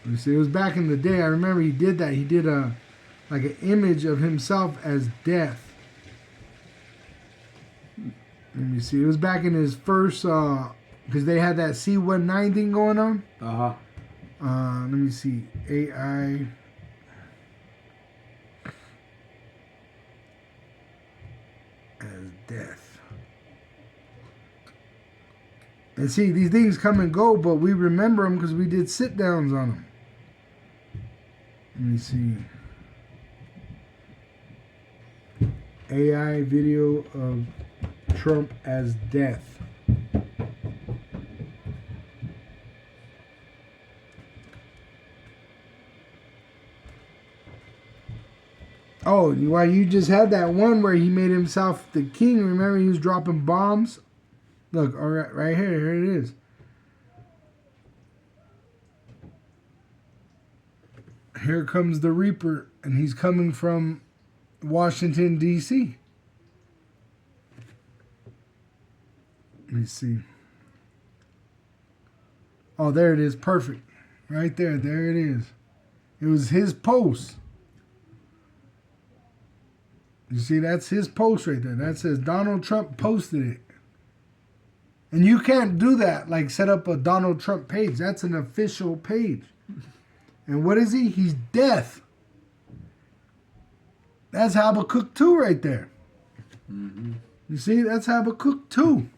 Let me see. It was back in the day. I remember he did that. He did like an image of himself as death. Let me see. It was back in his first, because they had that C-19 thing going on. Let me see. AI. As death. And see, these things come and go, but we remember them because we did sit-downs on them. me see. AI video of Trump as death. Oh, why you just had that one where he made himself the king. Remember, he was dropping bombs. Look, all right here. Here it is. Here comes the Reaper, and he's coming from Washington, D.C. Let me see. Oh, there it is. Perfect. Right there. There it is. It was his post. You see, that's his post right there. That says Donald Trump posted it. And you can't do that, like set up a Donald Trump page. That's an official page. And what is he? He's death. That's Habakkuk 2 right there. Mm-hmm. You see, that's Habakkuk 2.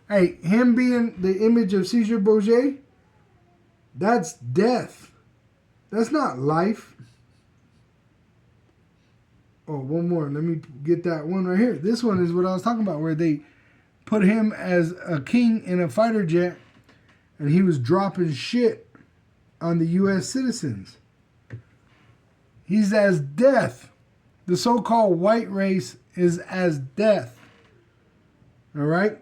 Hey, him being the image of Caesar Borgia, that's death. That's not life. Oh, one more. Let me get that one right here. This one is what I was talking about, where they put him as a king in a fighter jet, and he was dropping shit on the U.S. citizens. He's as death. The so-called white race is as death. All right?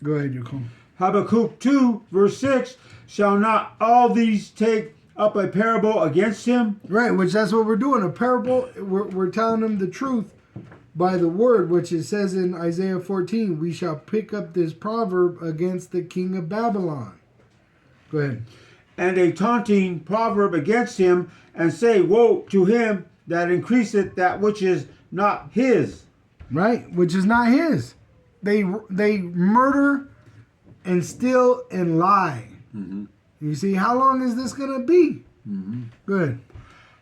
Go ahead, Yoko. Habakkuk 2, verse 6, shall not all these take up a parable against him? Right, which that's what we're doing. A parable, we're telling them the truth by the word, which it says in Isaiah 14, we shall pick up this proverb against the king of Babylon. Go ahead. And a taunting proverb against him, and say, woe to him that increaseth that which is not his. Right, which is not his. They murder and steal and lie. Mm-hmm. You see, how long is this going to be? Mm-hmm. Good.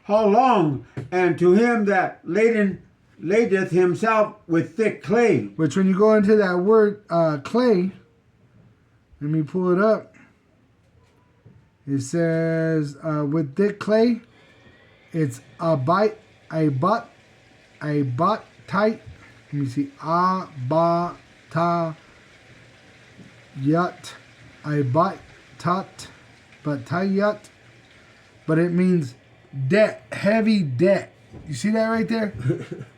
How long? And to him that ladeth himself with thick clay. Which when you go into that word clay, let me pull it up. It says with thick clay, it's a bot tight. Let me see. A ba ta yat a bot tat but tayat. But it means debt, heavy debt. You see that right there?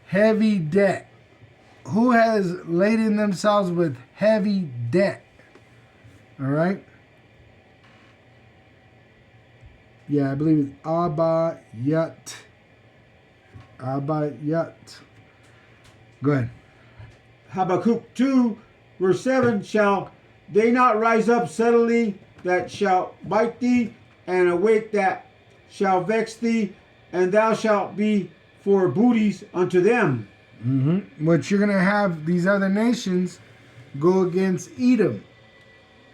Heavy debt. Who has laden themselves with heavy debt? All right. Yeah, I believe it's Abayat. Abayat. Go ahead. Habakkuk 2, verse 7, shall they not rise up suddenly that shall bite thee, and awake that shall vex thee, and thou shalt be for booties unto them. Mm-hmm. But you're going to have these other nations go against Edom.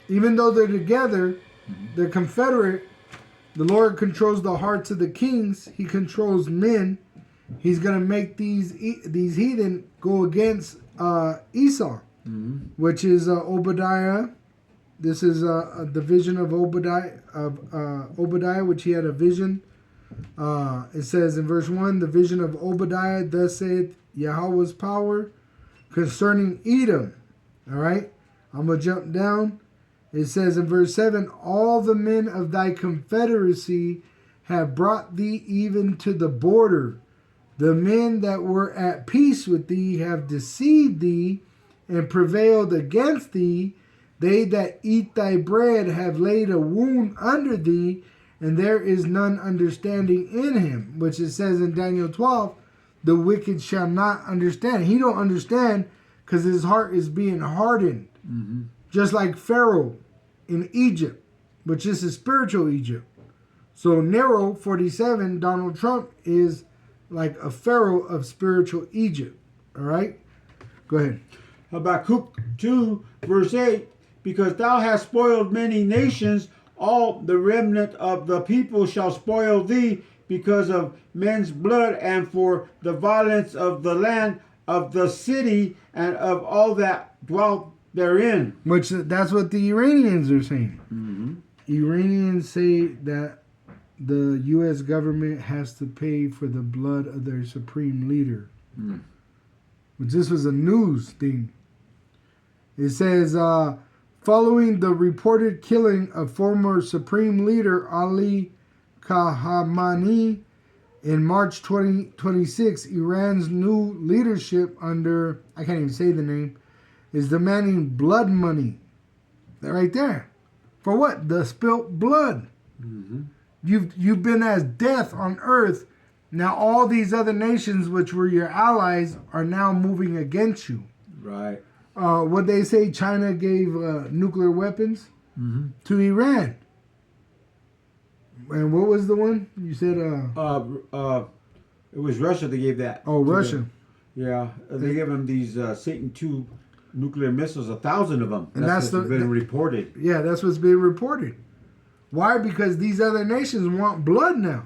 Even though they're together, they're confederate, the Lord controls the hearts of the kings. He controls men. He's going to make these heathen go against Esau, which is Obadiah. This is the vision of Obadiah, which he had a vision. It says in verse 1, the vision of Obadiah, thus saith Yahweh's power concerning Edom. All right, I'm going to jump down. It says in verse 7, all the men of thy confederacy have brought thee even to the border. The men that were at peace with thee have deceived thee and prevailed against thee. They that eat thy bread have laid a wound under thee, and there is none understanding in him. Which it says in Daniel 12, the wicked shall not understand. He don't understand because his heart is being hardened. Mm-hmm. Just like Pharaoh in Egypt, which is a spiritual Egypt. So Nero 47, Donald Trump, is like a Pharaoh of spiritual Egypt. All right? Go ahead. Habakkuk 2, verse 8, because thou hast spoiled many nations, all the remnant of the people shall spoil thee because of men's blood and for the violence of the land of the city and of all that dwell therein. Which that's what the Iranians are saying. Mm-hmm. Iranians say that the U.S. government has to pay for the blood of their supreme leader. But this was a news thing. It says, following the reported killing of former supreme leader Ali Khamenei in March 2026, Iran's new leadership under, I can't even say the name, is demanding blood money. They're right there. For what? The spilt blood. You've been as death on earth. Now all these other nations, which were your allies, are now moving against you. Right. What they say, China gave nuclear weapons to Iran. And what was the one you said? It was Russia that gave that. Oh, to Russia. them. Yeah, they gave them these Satan II nuclear missiles, 1,000 of them. And that's what's been reported. Yeah, that's what's being reported. Why? Because these other nations want blood now.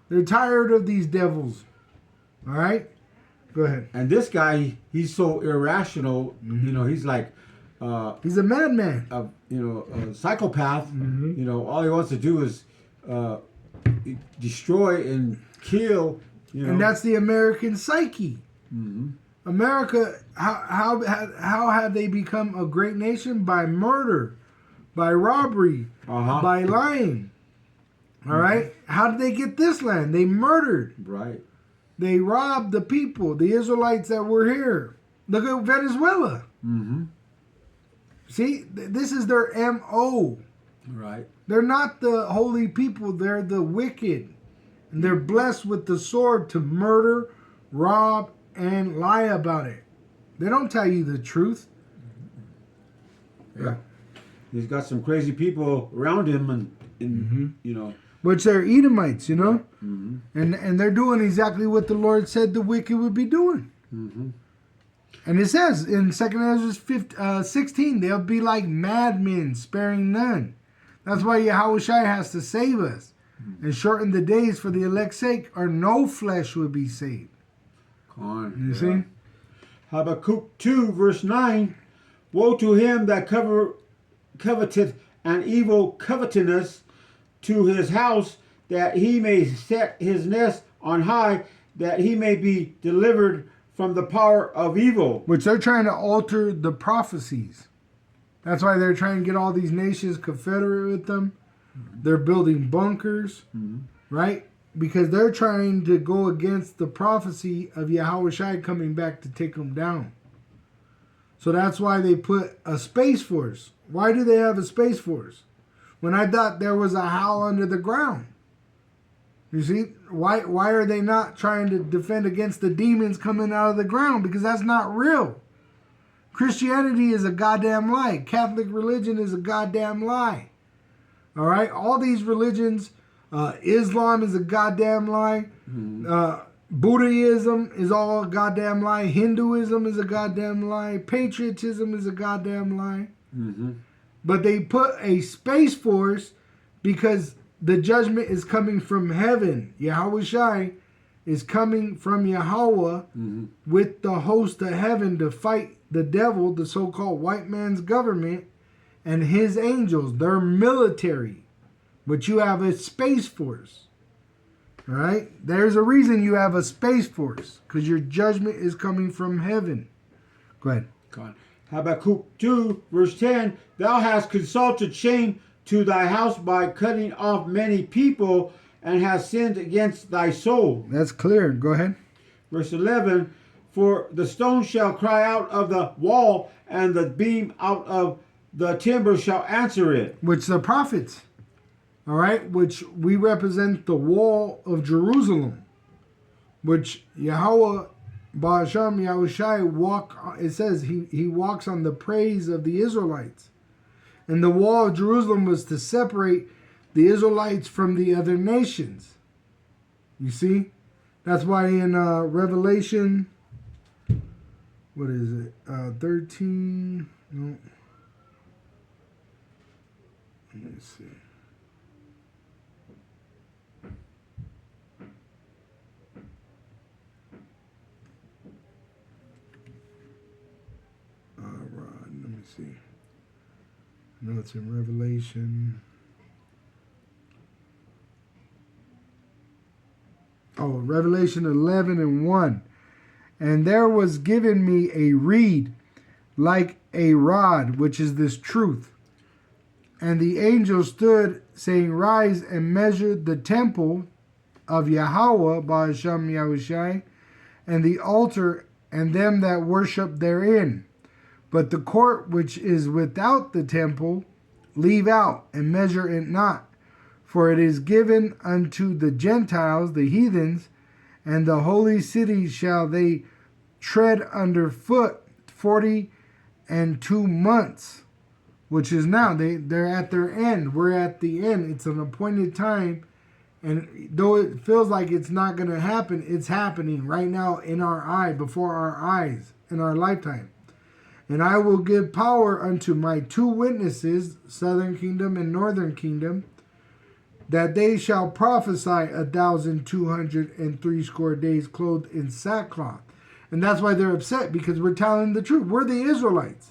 They're tired of these devils. All right? Go ahead. And this guy, he's so irrational. You know, he's like, He's a madman. a psychopath. You know, all he wants to do is destroy and kill. You know, And that's the American psyche. America, how have they become a great nation? By murder, by robbery, by lying. All right? How did they get this land? They murdered. right. They robbed the people, the Israelites that were here. Look at Venezuela. See, this is their M.O. Right. They're not the holy people. They're the wicked. And they're blessed with the sword to murder, rob, and lie about it. They don't tell you the truth. Yeah. He's got some crazy people around him, and you know. Which they're Edomites, you know? And they're doing exactly what the Lord said the wicked would be doing. And it says in 2 Ezra 16, they'll be like madmen, sparing none. That's why Yahushua has to save us and shorten the days for the elect's sake, or no flesh will be saved. You see? Habakkuk 2, verse 9. Woe to him that coveteth an evil covetousness to his house, that he may set his nest on high, that he may be delivered from the power of evil. Which they're trying to alter the prophecies. That's why they're trying to get all these nations confederate with them. They're building bunkers, right? Because they're trying to go against the prophecy of Yahushua coming back to take them down. So that's why they put a space force. Why do they have a space force? When I thought there was a howl under the ground. You see, why are they not trying to defend against the demons coming out of the ground? Because that's not real. Christianity is a goddamn lie. Catholic religion is a goddamn lie. All right? All these religions, Islam is a goddamn lie. Buddhism is all a goddamn lie. Hinduism is a goddamn lie. Patriotism is a goddamn lie. But they put a space force because the judgment is coming from heaven. Yahushua is coming from Yahweh with the host of heaven to fight the devil, the so-called white man's government, and his angels. They're military. But you have a space force. All right? There's a reason you have a space force. Because your judgment is coming from heaven. Go ahead. Habakkuk 2, verse 10. Thou hast consulted shame to thy house by cutting off many people, and hast sinned against thy soul. That's clear. Go ahead. Verse 11. For the stone shall cry out of the wall, and the beam out of the timber shall answer it. Which the prophets, all right, which we represent the wall of Jerusalem, which Yahweh, Ba'asham, Yahushai it says he walks on the praise of the Israelites. And the wall of Jerusalem was to separate the Israelites from the other nations. You see? That's why in Revelation, what is it? 13, no. Let me see. Let me see. No, it's in Revelation. Revelation 11:1. And there was given me a reed like a rod, which is this truth. And the angel stood, saying, Rise and measure the temple of Yahweh, Ba'asham Yahushai, and the altar, and them that worship therein. But the court which is without the temple, leave out, and measure it not. For it is given unto the Gentiles, the heathens, and the holy city shall they tread under foot 42 months, which is now. They're at their end. We're at the end. It's an appointed time. And though it feels like it's not going to happen, it's happening right now in our eye, before our eyes, in our lifetime. And I will give power unto my 2 witnesses, southern kingdom and northern kingdom, that they shall prophesy 1,260 days clothed in sackcloth. And that's why they're upset, because we're telling the truth. We're the Israelites.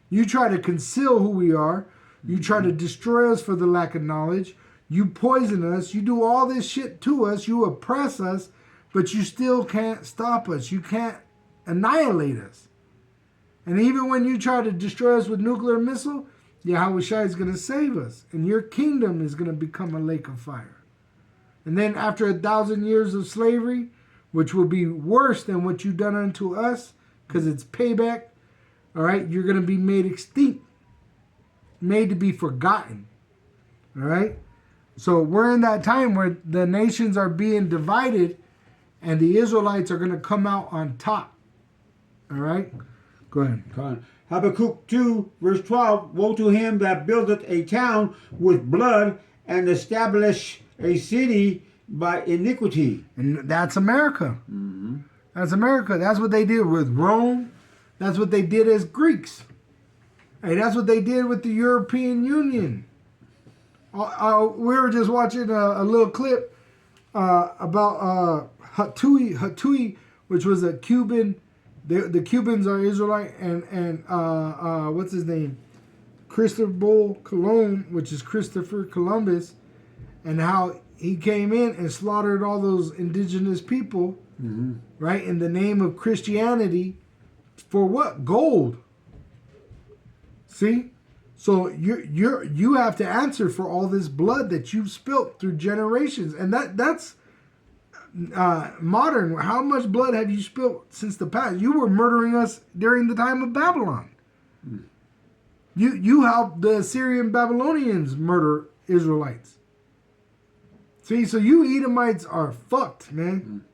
You try to conceal who we are. You try to destroy us for the lack of knowledge. You poison us. You do all this shit to us. You oppress us, but you still can't stop us. You can't annihilate us. And even when you try to destroy us with nuclear missile, Yahushua is going to save us. And your kingdom is going to become a lake of fire. And then after 1,000 years of slavery, which will be worse than what you've done unto us, because it's payback, all right, you're going to be made extinct, made to be forgotten. All right? So we're in that time where the nations are being divided and the Israelites are going to come out on top. All right? Go ahead. Habakkuk 2, verse 12. Woe to him that buildeth a town with blood and establish a city by iniquity. And that's America. Mm-hmm. That's America. That's what they did with Rome. That's what they did as Greeks. Hey, that's what they did with the European Union. We were just watching a little clip about Hatui, which was a Cuban. The Cubans are Israelite, and what's his name? Cristobal Colon, which is Christopher Columbus, and how he came in and slaughtered all those indigenous people, right, in the name of Christianity, for what? Gold. See? So you have to answer for all this blood that you've spilt through generations, and that's modern. How much blood have you spilt since the past? You were murdering us during the time of Babylon. You helped the Assyrian Babylonians murder Israelites. See, so you Edomites are fucked, man.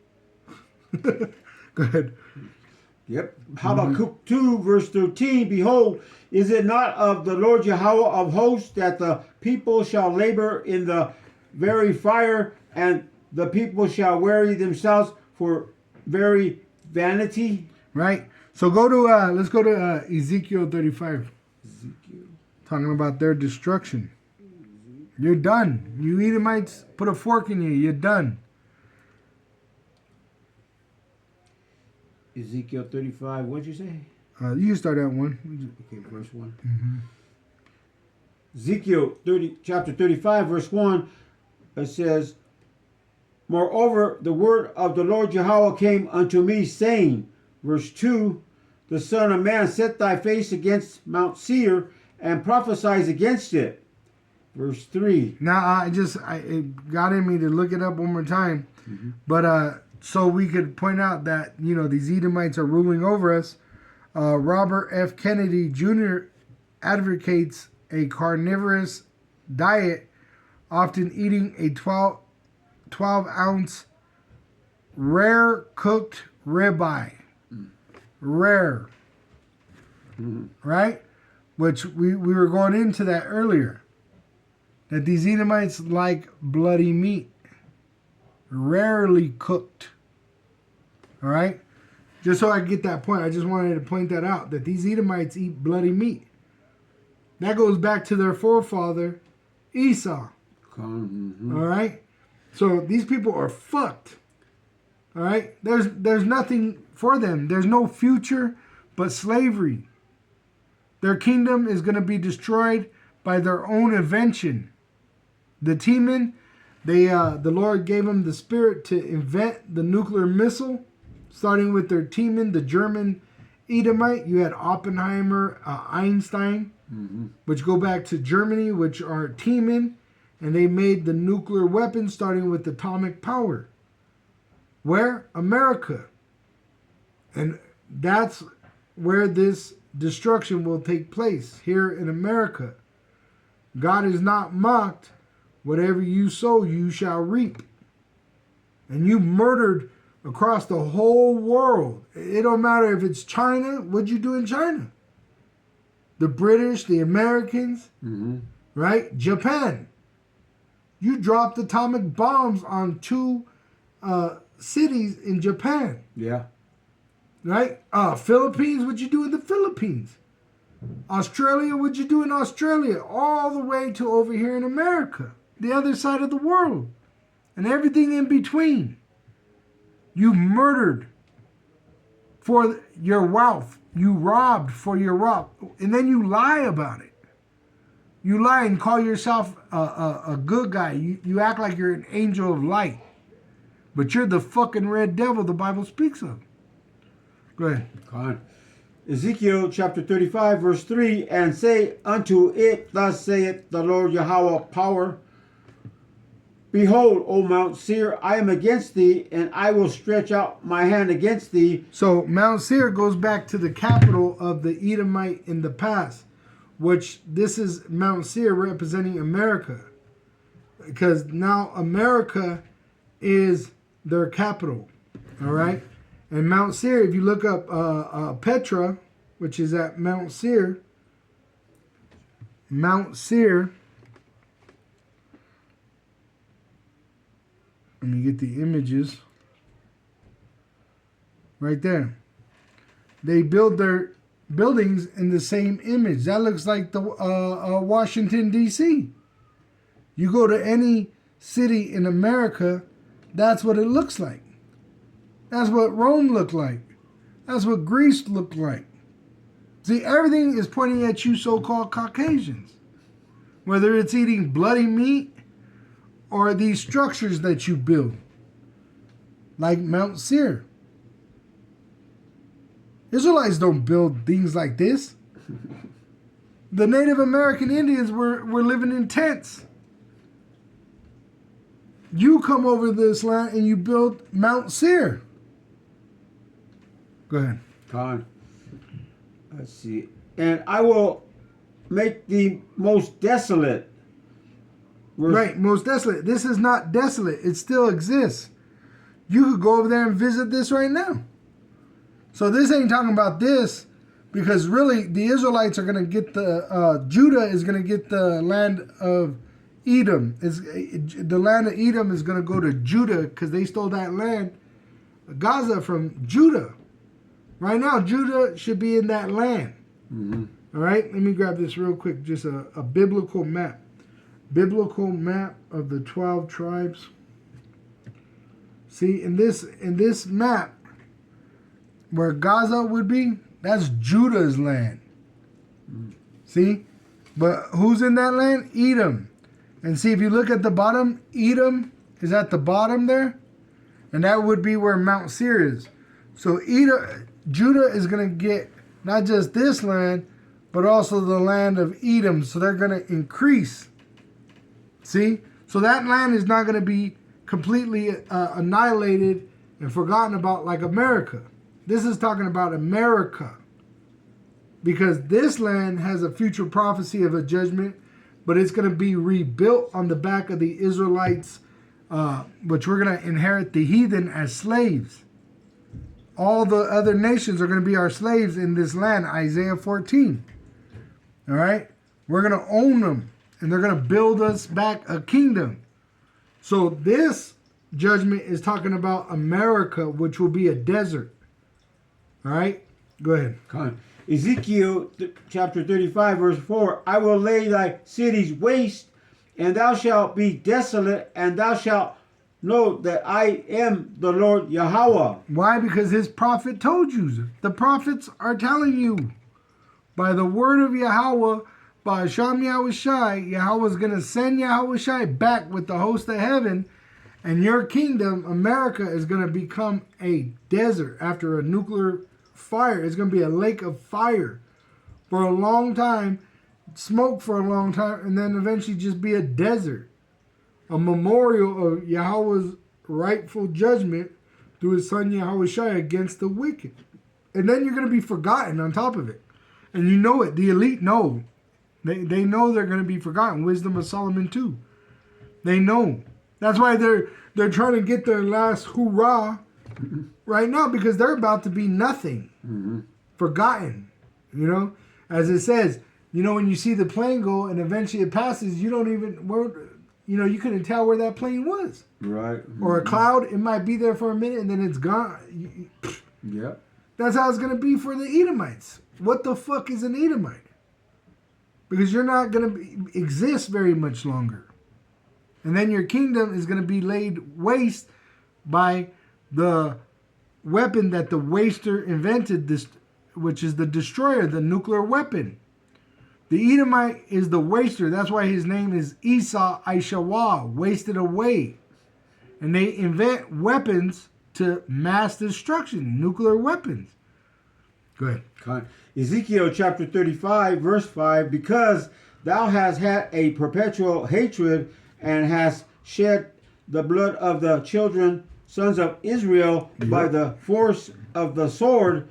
Go ahead. Yep. Habakkuk 2, verse 13. Behold, is it not of the Lord Yahweh of hosts that the people shall labor in the very fire, and the people shall weary themselves for very vanity? Right. So let's go to Ezekiel 35. Ezekiel. Talking about their destruction. You're done. You Edomites, put a fork in you. You're done. Ezekiel 35, what'd you say? You can start at 1. Okay, verse 1. Ezekiel chapter 35, verse 1, it says, Moreover, the word of the Lord Yahweh came unto me, saying, verse 2, The Son of Man, set thy face against Mount Seir, and prophesize against it. Verse 3. Now, it got in me to look it up one more time. But so we could point out that, these Edomites are ruling over us. Robert F. Kennedy Jr. advocates a carnivorous diet, often eating a 12-ounce rare cooked ribeye. Rare. Right? Which we were going into that earlier. That these Edomites like bloody meat. Rarely cooked. All right? Just so I get that point, I just wanted to point that out, that these Edomites eat bloody meat. That goes back to their forefather, Esau. All right? So these people are fucked. All right? There's nothing for them. There's no future but slavery. Their kingdom is going to be destroyed by their own invention. The Teman, The Lord gave them the spirit to invent the nuclear missile, starting with their teaming, the German Edomite. You had Oppenheimer, Einstein, which go back to Germany, which are teaming, and they made the nuclear weapon, starting with atomic power. Where? America. And that's where this destruction will take place, here in America. God is not mocked. Whatever you sow, you shall reap. And you murdered across the whole world. It don't matter if it's China. What'd you do in China? The British, the Americans, right? Japan. You dropped atomic bombs on 2 cities in Japan. Yeah. Right? Philippines, what'd you do in the Philippines? Australia, what'd you do in Australia? All the way to over here in America, the other side of the world, and everything in between. You murdered for your wealth. You robbed for your wealth. And then you lie about it. You lie and call yourself a good guy. You act like you're an angel of light. But you're the fucking red devil the Bible speaks of. Go ahead. Con. Ezekiel chapter 35, verse 3, and say unto it, thus saith the Lord Yahweh power, behold, O Mount Seir, I am against thee, and I will stretch out my hand against thee. So Mount Seir goes back to the capital of the Edomite in the past, which this is Mount Seir representing America. Because now America is their capital. All right? And Mount Seir, if you look up Petra, which is at Mount Seir, let me get the images. Right there. They build their buildings in the same image. That looks like the Washington, D.C. You go to any city in America, that's what it looks like. That's what Rome looked like. That's what Greece looked like. See, everything is pointing at you so-called Caucasians. Whether it's eating bloody meat or these structures that you build. Like Mount Seir. Israelites don't build things like this. The Native American Indians were living in tents. You come over this land and you build Mount Seir. Go ahead. Con. Let's see. And I will make thee most desolate. Right, most desolate. This is not desolate. It still exists. You could go over there and visit this right now. So this ain't talking about this, because really the Israelites are going to get Judah is going to get the land of Edom. The land of Edom is going to go to Judah because they stole that land, Gaza, from Judah. Right now, Judah should be in that land. All right, let me grab this real quick. Just a biblical map. Biblical map of the 12 tribes. See, in this map, where Gaza would be, that's Judah's land. See? But who's in that land? Edom. And see, if you look at the bottom, Edom is at the bottom there. And that would be where Mount Seir is. So Judah is going to get not just this land, but also the land of Edom. So they're going to increase. See? So that land is not going to be completely annihilated and forgotten about like America. This is talking about America. Because this land has a future prophecy of a judgment, but it's going to be rebuilt on the back of the Israelites, which we're going to inherit the heathen as slaves. All the other nations are going to be our slaves in this land, Isaiah 14. All right? We're going to own them, and they're going to build us back a kingdom. So this judgment is talking about America, which will be a desert. All right? Go ahead. Ezekiel chapter 35, verse 4, I will lay thy cities waste, and thou shalt be desolate, and thou shalt know that I am the Lord Yahweh. Why? Because his prophet told you. The prophets are telling you by the word of Yahweh, Ba'asham Yahushai, Yahweh's going to send Yahushai back with the host of heaven, and your kingdom, America, is going to become a desert after a nuclear fire. It's going to be a lake of fire for a long time, smoke for a long time, and then eventually just be a desert. A memorial of Yahweh's rightful judgment through his son Yahushai against the wicked. And then you're going to be forgotten on top of it. And you know it. The elite know. They know they're going to be forgotten. Wisdom of Solomon too. They know. That's why they're trying to get their last hoorah right now, because they're about to be nothing. Forgotten. You know? As it says, you know, when you see the plane go and eventually it passes, you don't even, you know, you couldn't tell where that plane was. Right. Or a cloud, it might be there for a minute and then it's gone. Yep. That's how it's going to be for the Edomites. What the fuck is an Edomite? Because you're not going to exist very much longer. And then your kingdom is going to be laid waste by the weapon that the waster invented, this, which is the destroyer, the nuclear weapon. The Edomite is the waster. That's why his name is Esau Aishawa, wasted away. And they invent weapons to mass destruction, nuclear weapons. Go ahead. Ezekiel chapter 35, verse 5, because thou hast had a perpetual hatred and hast shed the blood of the children, sons of Israel, by the force of the sword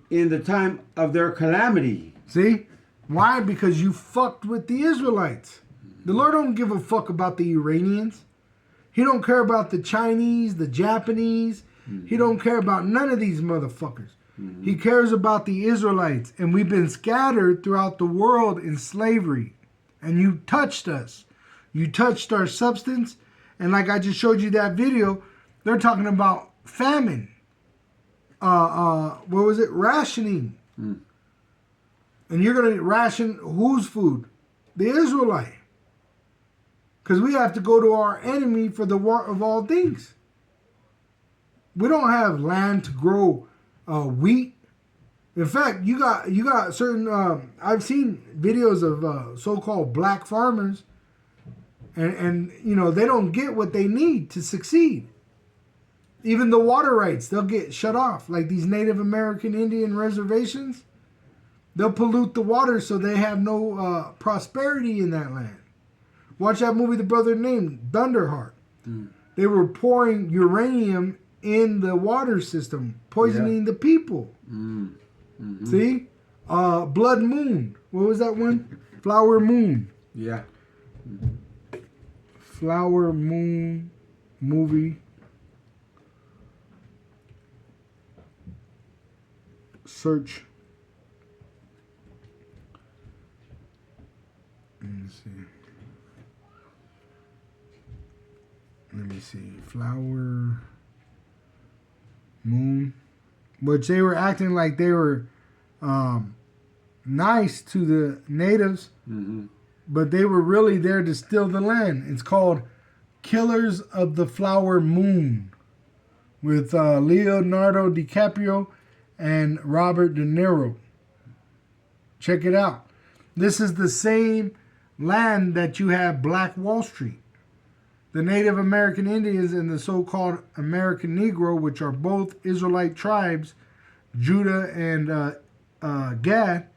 in the time of their calamity. See? Why? Because you fucked with the Israelites. The Lord don't give a fuck about the Iranians. He don't care about the Chinese, the Japanese. He don't care about none of these motherfuckers. He cares about the Israelites. And we've been scattered throughout the world in slavery. And you touched us. You touched our substance. And like I just showed you that video, they're talking about famine. What was it? Rationing. And you're going to ration whose food? The Israelite. Because we have to go to our enemy for the want of all things. We don't have land to grow wheat. In fact, you got certain. I've seen videos of so-called black farmers, and you know they don't get what they need to succeed. Even the water rights, they'll get shut off. Like these Native American Indian reservations, they'll pollute the water so they have no prosperity in that land. Watch that movie, The Brother Named Thunderheart. They were pouring uranium in the water system, poisoning the people. See? Blood Moon. What was that one? Flower Moon. Yeah. Flower Moon movie. Search. Let me see. Flower Moon. Which they were acting like they were nice to the natives, but they were really there to steal the land. It's called Killers of the Flower Moon with Leonardo DiCaprio and Robert De Niro. Check it out. This is the same land that you have Black Wall Street. The Native American Indians and the so-called American Negro, which are both Israelite tribes, Judah and Gad,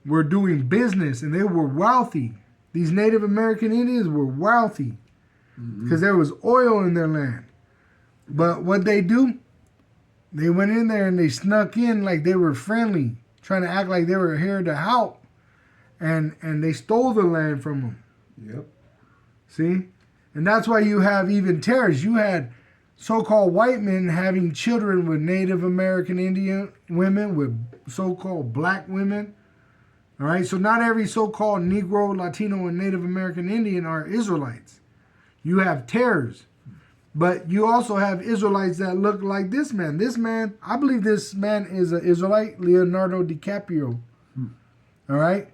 were doing business and they were wealthy. These Native American Indians were wealthy because there was oil in their land. But what they do, they went in there and they snuck in like they were friendly, trying to act like they were here to help. And they stole the land from them. Yep. See? And that's why you have even terrorists. You had so-called white men having children with Native American Indian women, with so-called black women. All right? So not every so-called Negro, Latino, and Native American Indian are Israelites. You have terrors. But you also have Israelites that look like this man. This man, I believe this man is an Israelite, Leonardo DiCaprio. All right?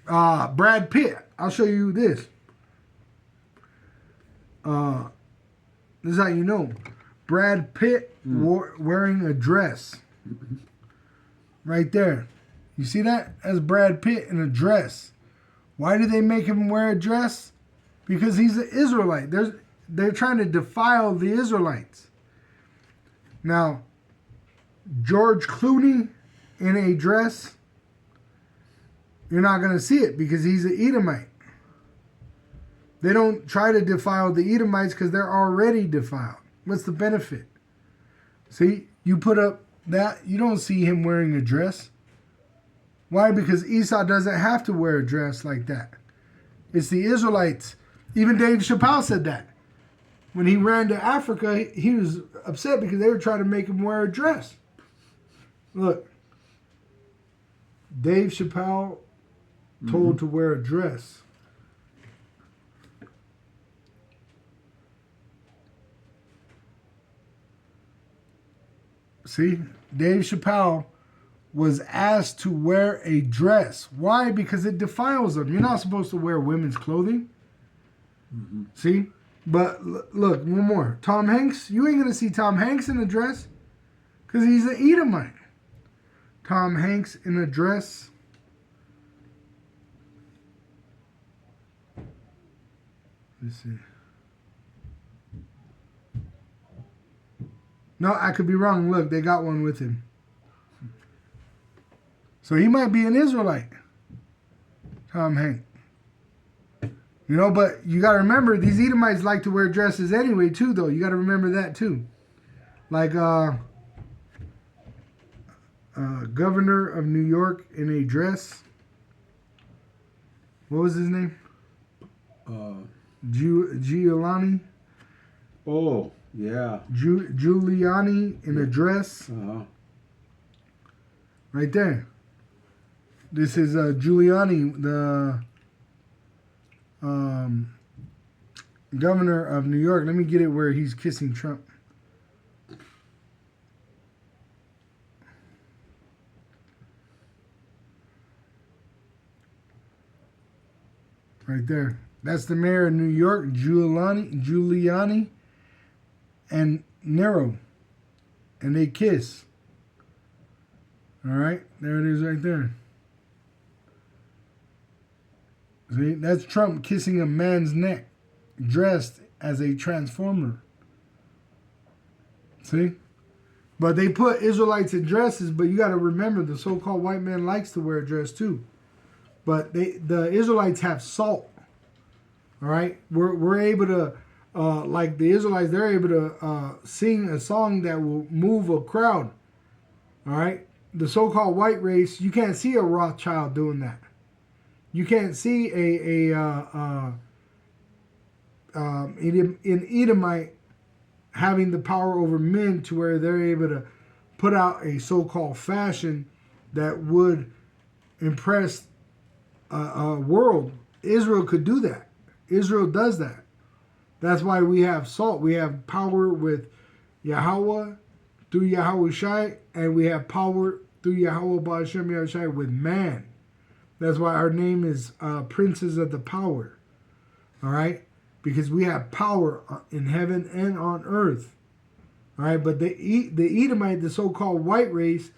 Brad Pitt. I'll show you this. This is how you know. Brad Pitt wearing a dress. Right there. You see that? That's Brad Pitt in a dress. Why do they make him wear a dress? Because he's an Israelite. They're trying to defile the Israelites. Now, George Clooney in a dress, you're not going to see it because he's an Edomite. They don't try to defile the Edomites because they're already defiled. What's the benefit? See, you put up that, you don't see him wearing a dress. Why? Because Esau doesn't have to wear a dress like that. It's the Israelites. Even Dave Chappelle said that. When he ran to Africa, he was upset because they were trying to make him wear a dress. Look, Dave Chappelle told to wear a dress. See, Dave Chappelle was asked to wear a dress. Why? Because it defiles them. You're not supposed to wear women's clothing. See? But look, one more. Tom Hanks. You ain't going to see Tom Hanks in a dress because he's an Edomite. Tom Hanks in a dress. Let's see. No, I could be wrong. Look, they got one with him. So he might be an Israelite. Tom Hanks. You know, but you got to remember, these Edomites like to wear dresses anyway, too, though. You got to remember that, too. Like, governor of New York in a dress. What was his name? Giuliani. Oh, yeah. Giuliani in a dress. Right there. This is Giuliani, the governor of New York. Let me get it where he's kissing Trump. Right there. That's the mayor of New York, Giuliani and Nero. And they kiss. All right. There it is right there. See, that's Trump kissing a man's neck, dressed as a transformer. See? But they put Israelites in dresses, but you got to remember the so-called white man likes to wear a dress too. But the Israelites have salt. All right? We're able to, like the Israelites, they're able to sing a song that will move a crowd. All right? The so-called white race, you can't see a Rothschild doing that. You can't see an Edomite having the power over men to where they're able to put out a so-called fashion that would impress a world. Israel could do that. Israel does that. That's why we have salt. We have power with Yahweh through Yahweh Shai, and we have power through Yahweh Ba'ashem Yahushai with man. That's why our name is Princes of the Power. All right? Because we have power in heaven and on earth. All right? But the Edomite, the so-called white race,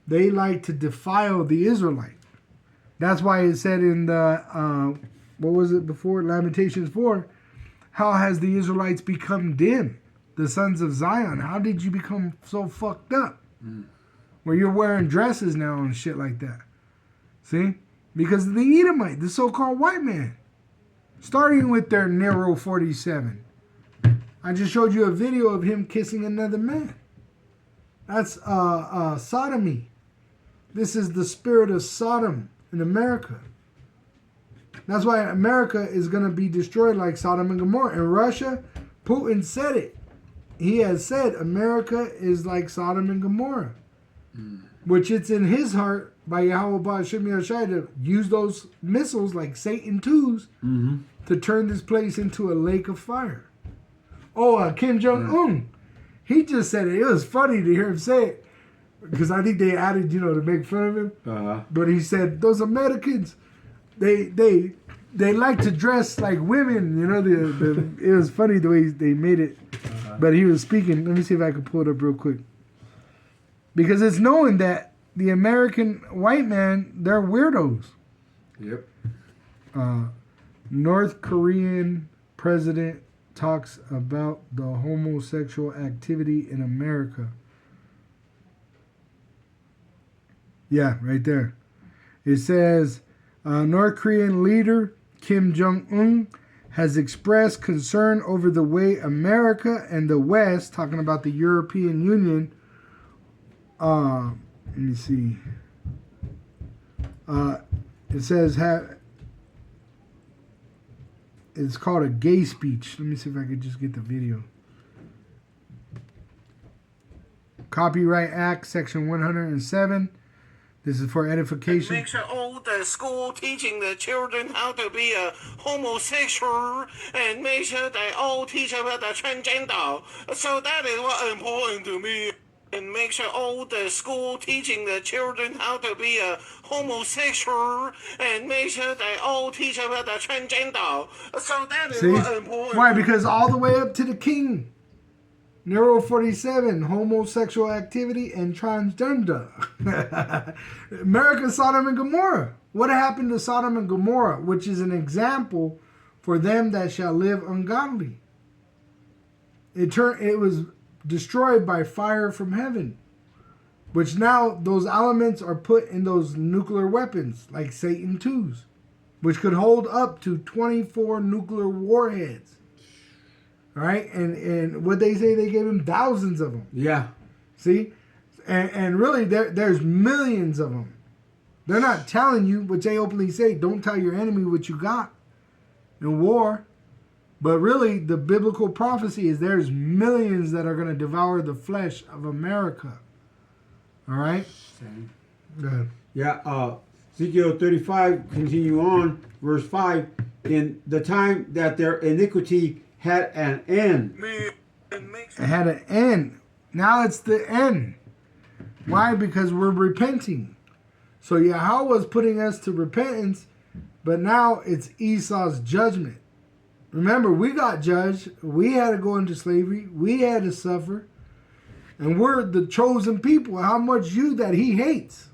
they like to defile the Israelite. That's why it said in the, what was it before? Lamentations 4, how has the Israelites become dim? The sons of Zion. How did you become so fucked up? Where you're wearing dresses now and shit like that. See? Because of the Edomite, the so-called white man. Starting with their Nero 47. I just showed you a video of him kissing another man. That's sodomy. This is the spirit of Sodom in America. That's why America is going to be destroyed like Sodom and Gomorrah. And Russia, Putin said it. He has said America is like Sodom and Gomorrah. Which it's in his heart by Yahweh Ba'ashem Yahushai to use those missiles like Satan 2s to turn this place into a lake of fire. Oh, Kim Jong-un. He just said it. It was funny to hear him say it. Because I think they added, to make fun of him. But he said, those Americans, they like to dress like women. It was funny the way they made it. But he was speaking. Let me see if I can pull it up real quick. Because it's knowing that the American white man, they're weirdos. Yep. North Korean president talks about the homosexual activity in America. Yeah, right there. It says North Korean leader Kim Jong-un has expressed concern over the way America and the West, talking about the European Union, let me see. It says it's called a gay speech. Let me see if I could just get the video. Copyright Act, Section 107. This is for edification. Make sure all the school teaching the children how to be a homosexual, and make sure they all teach about the transgender. So that is what important to me. And make sure all the school teaching the children how to be a homosexual, and make sure they all teach about the transgender. So that is what important. Why? Because all the way up to the king. Nero 47, homosexual activity and transgender. America, Sodom and Gomorrah. What happened to Sodom and Gomorrah, which is an example for them that shall live ungodly? It was destroyed by fire from heaven, which now those elements are put in those nuclear weapons, like Satan IIs, which could hold up to 24 nuclear warheads. Right? And what they say, they gave him thousands of them. Yeah. See? And really, there's millions of them. They're not telling you, which they openly say, don't tell your enemy what you got in war. But really, the biblical prophecy is there's millions that are going to devour the flesh of America. All right? Go ahead. Yeah, Ezekiel 35, continue on, verse 5. In the time that their iniquity had an end. It had an end. Now it's the end. Why? Because we're repenting. So Yahweh's putting us to repentance, but now it's Esau's judgment. Remember, we got judged. We had to go into slavery. We had to suffer. And we're the chosen people. How much you that he hates.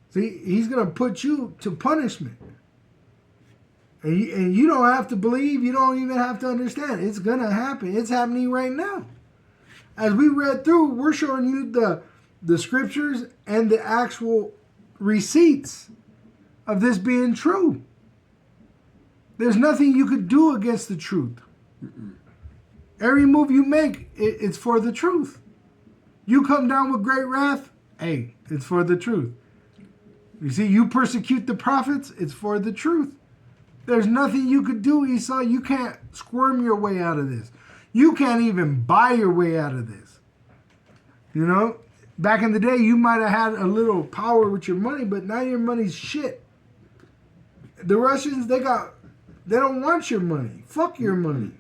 See, he's going to put you to punishment. And you don't have to believe. You don't even have to understand. It's going to happen. It's happening right now. As we read through, we're showing you the scriptures and the actual receipts of this being true. There's nothing you could do against the truth. Every move you make, it's for the truth. You come down with great wrath, hey, it's for the truth. You see, you persecute the prophets, it's for the truth. There's nothing you could do, Esau. You can't squirm your way out of this. You can't even buy your way out of this. You know, back in the day, you might have had a little power with your money, but now your money's shit. The Russians, they don't want your money. Fuck your money.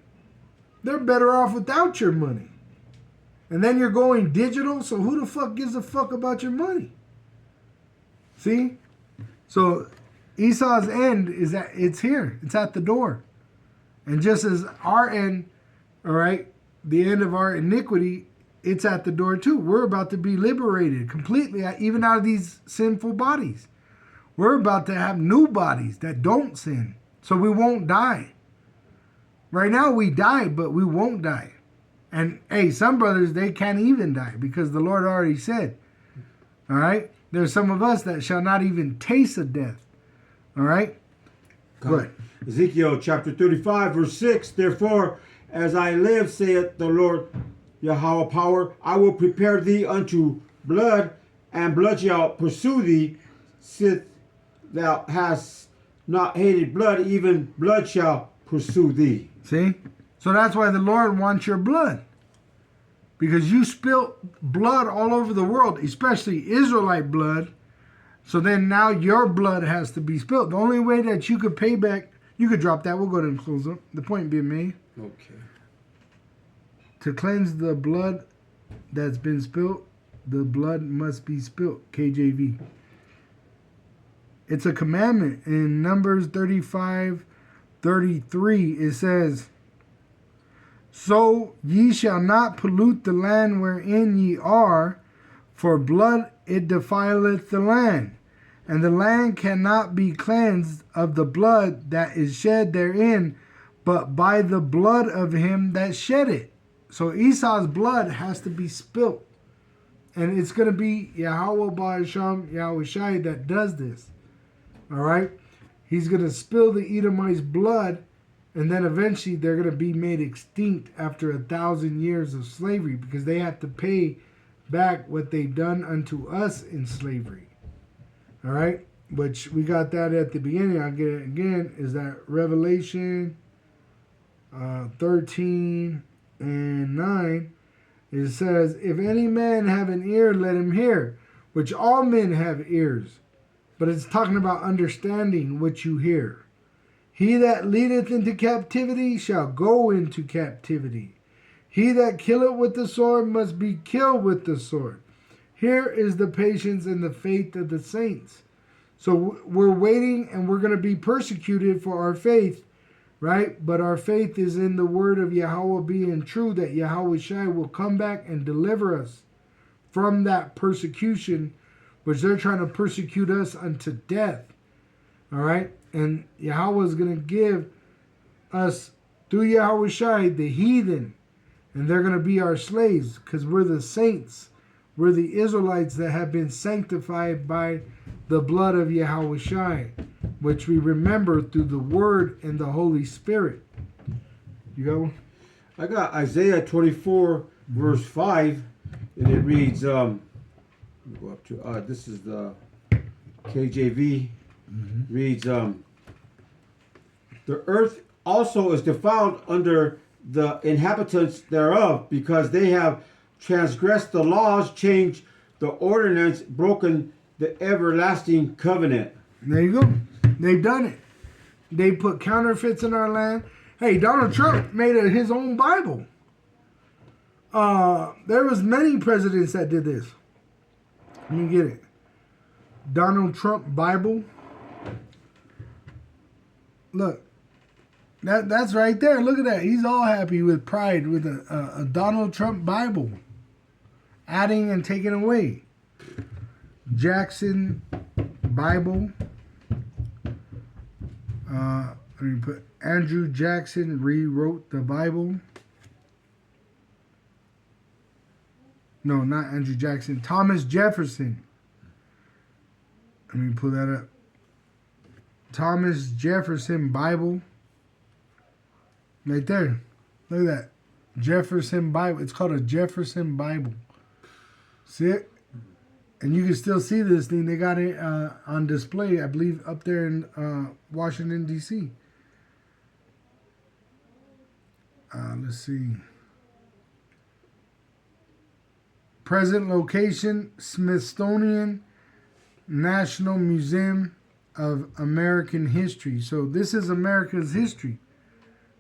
They're better off without your money. And then you're going digital, so who the fuck gives a fuck about your money? See? So Esau's end is that it's here. It's at the door. And just as our end, all right, the end of our iniquity, it's at the door too. We're about to be liberated completely, even out of these sinful bodies. We're about to have new bodies that don't sin, so we won't die. Right now we die, but we won't die. And hey, some brothers, they can't even die because the Lord already said, all right, there's some of us that shall not even taste of death. All right? Good. Ezekiel chapter 35, verse 6. Therefore, as I live, saith the Lord Yahweh power, I will prepare thee unto blood, and blood shall pursue thee, sith thou hast not hated blood, even blood shall pursue thee. See? So that's why the Lord wants your blood. Because you spilt blood all over the world, especially Israelite blood. So then now your blood has to be spilled. The only way that you could pay back, you could drop that. We'll go ahead and close up. The point being made. Okay. To cleanse the blood that's been spilt, the blood must be spilt. KJV. It's a commandment. In Numbers 35:33, it says, so ye shall not pollute the land wherein ye are, for blood it defileth the land, and the land cannot be cleansed of the blood that is shed therein, but by the blood of him that shed it. So Esau's blood has to be spilt. And it's going to be Yahweh Ba'asham, Yahweh Shai that does this. All right? He's going to spill the Edomites' blood, and then eventually they're going to be made extinct after 1,000 years of slavery, because they have to pay back what they've done unto us in slavery. All right? Which we got that at the beginning. I'll get it again. Is that Revelation 13 and 9. It says, if any man have an ear, let him hear, which all men have ears. But it's talking about understanding what you hear. He that leadeth into captivity shall go into captivity. He that killeth with the sword must be killed with the sword. Here is the patience and the faith of the saints. So we're waiting, and we're going to be persecuted for our faith, right? But our faith is in the word of Yahweh being true, that Yahweh Shai will come back and deliver us from that persecution, which they're trying to persecute us unto death. All right? And Yahweh is going to give us, through Yahweh Shai, the heathen, and they're going to be our slaves, because we're the saints. We're the Israelites that have been sanctified by the blood of Yahweh Shai, which we remember through the Word and the Holy Spirit. You got one? I got Isaiah 24, verse 5, and it reads, let me go up to, this is the KJV, reads, the earth also is defiled under the inhabitants thereof, because they have transgressed the laws, changed the ordinance, broken the everlasting covenant. There you go. They've done it. They put counterfeits in our land. Hey, Donald Trump made his own Bible. There was many presidents that did this. Let me get it. Donald Trump Bible. Look. That's right there. Look at that. He's all happy with pride with a Donald Trump Bible. Adding and taking away. Jackson Bible. Let me put Andrew Jackson rewrote the Bible. No, not Andrew Jackson. Thomas Jefferson. Let me pull that up. Thomas Jefferson Bible. Right there. Look at that. Jefferson Bible. It's called a Jefferson Bible. See it? And you can still see this thing. They got it on display, I believe, up there in Washington, D.C. Let's see. Present location, Smithsonian National Museum of American History. So this is America's history.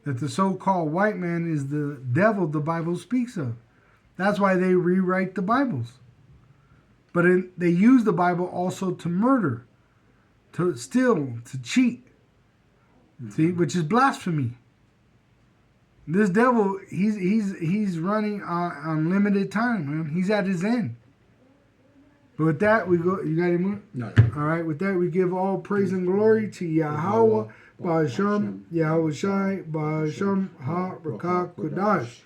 That the so-called white man is the devil the Bible speaks of. That's why they rewrite the Bibles. But they use the Bible also to murder, to steal, to cheat. See, which is blasphemy. This devil, he's running on limited time, man. He's at his end. But with that, we go. You got any more? No. All right. With that, we give all praise and glory to Yahweh, Ba'asham, Yahweh Shai, Ba'asham, Ha, Rakah, Kodash.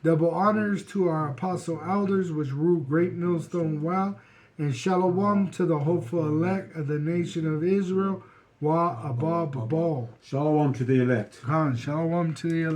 Double honors to our apostle elders, which rule Great Millstone Wow, and shalom to the hopeful elect of the nation of Israel. Wa Abba Babal. Shalom to the elect. Shalom to the elect.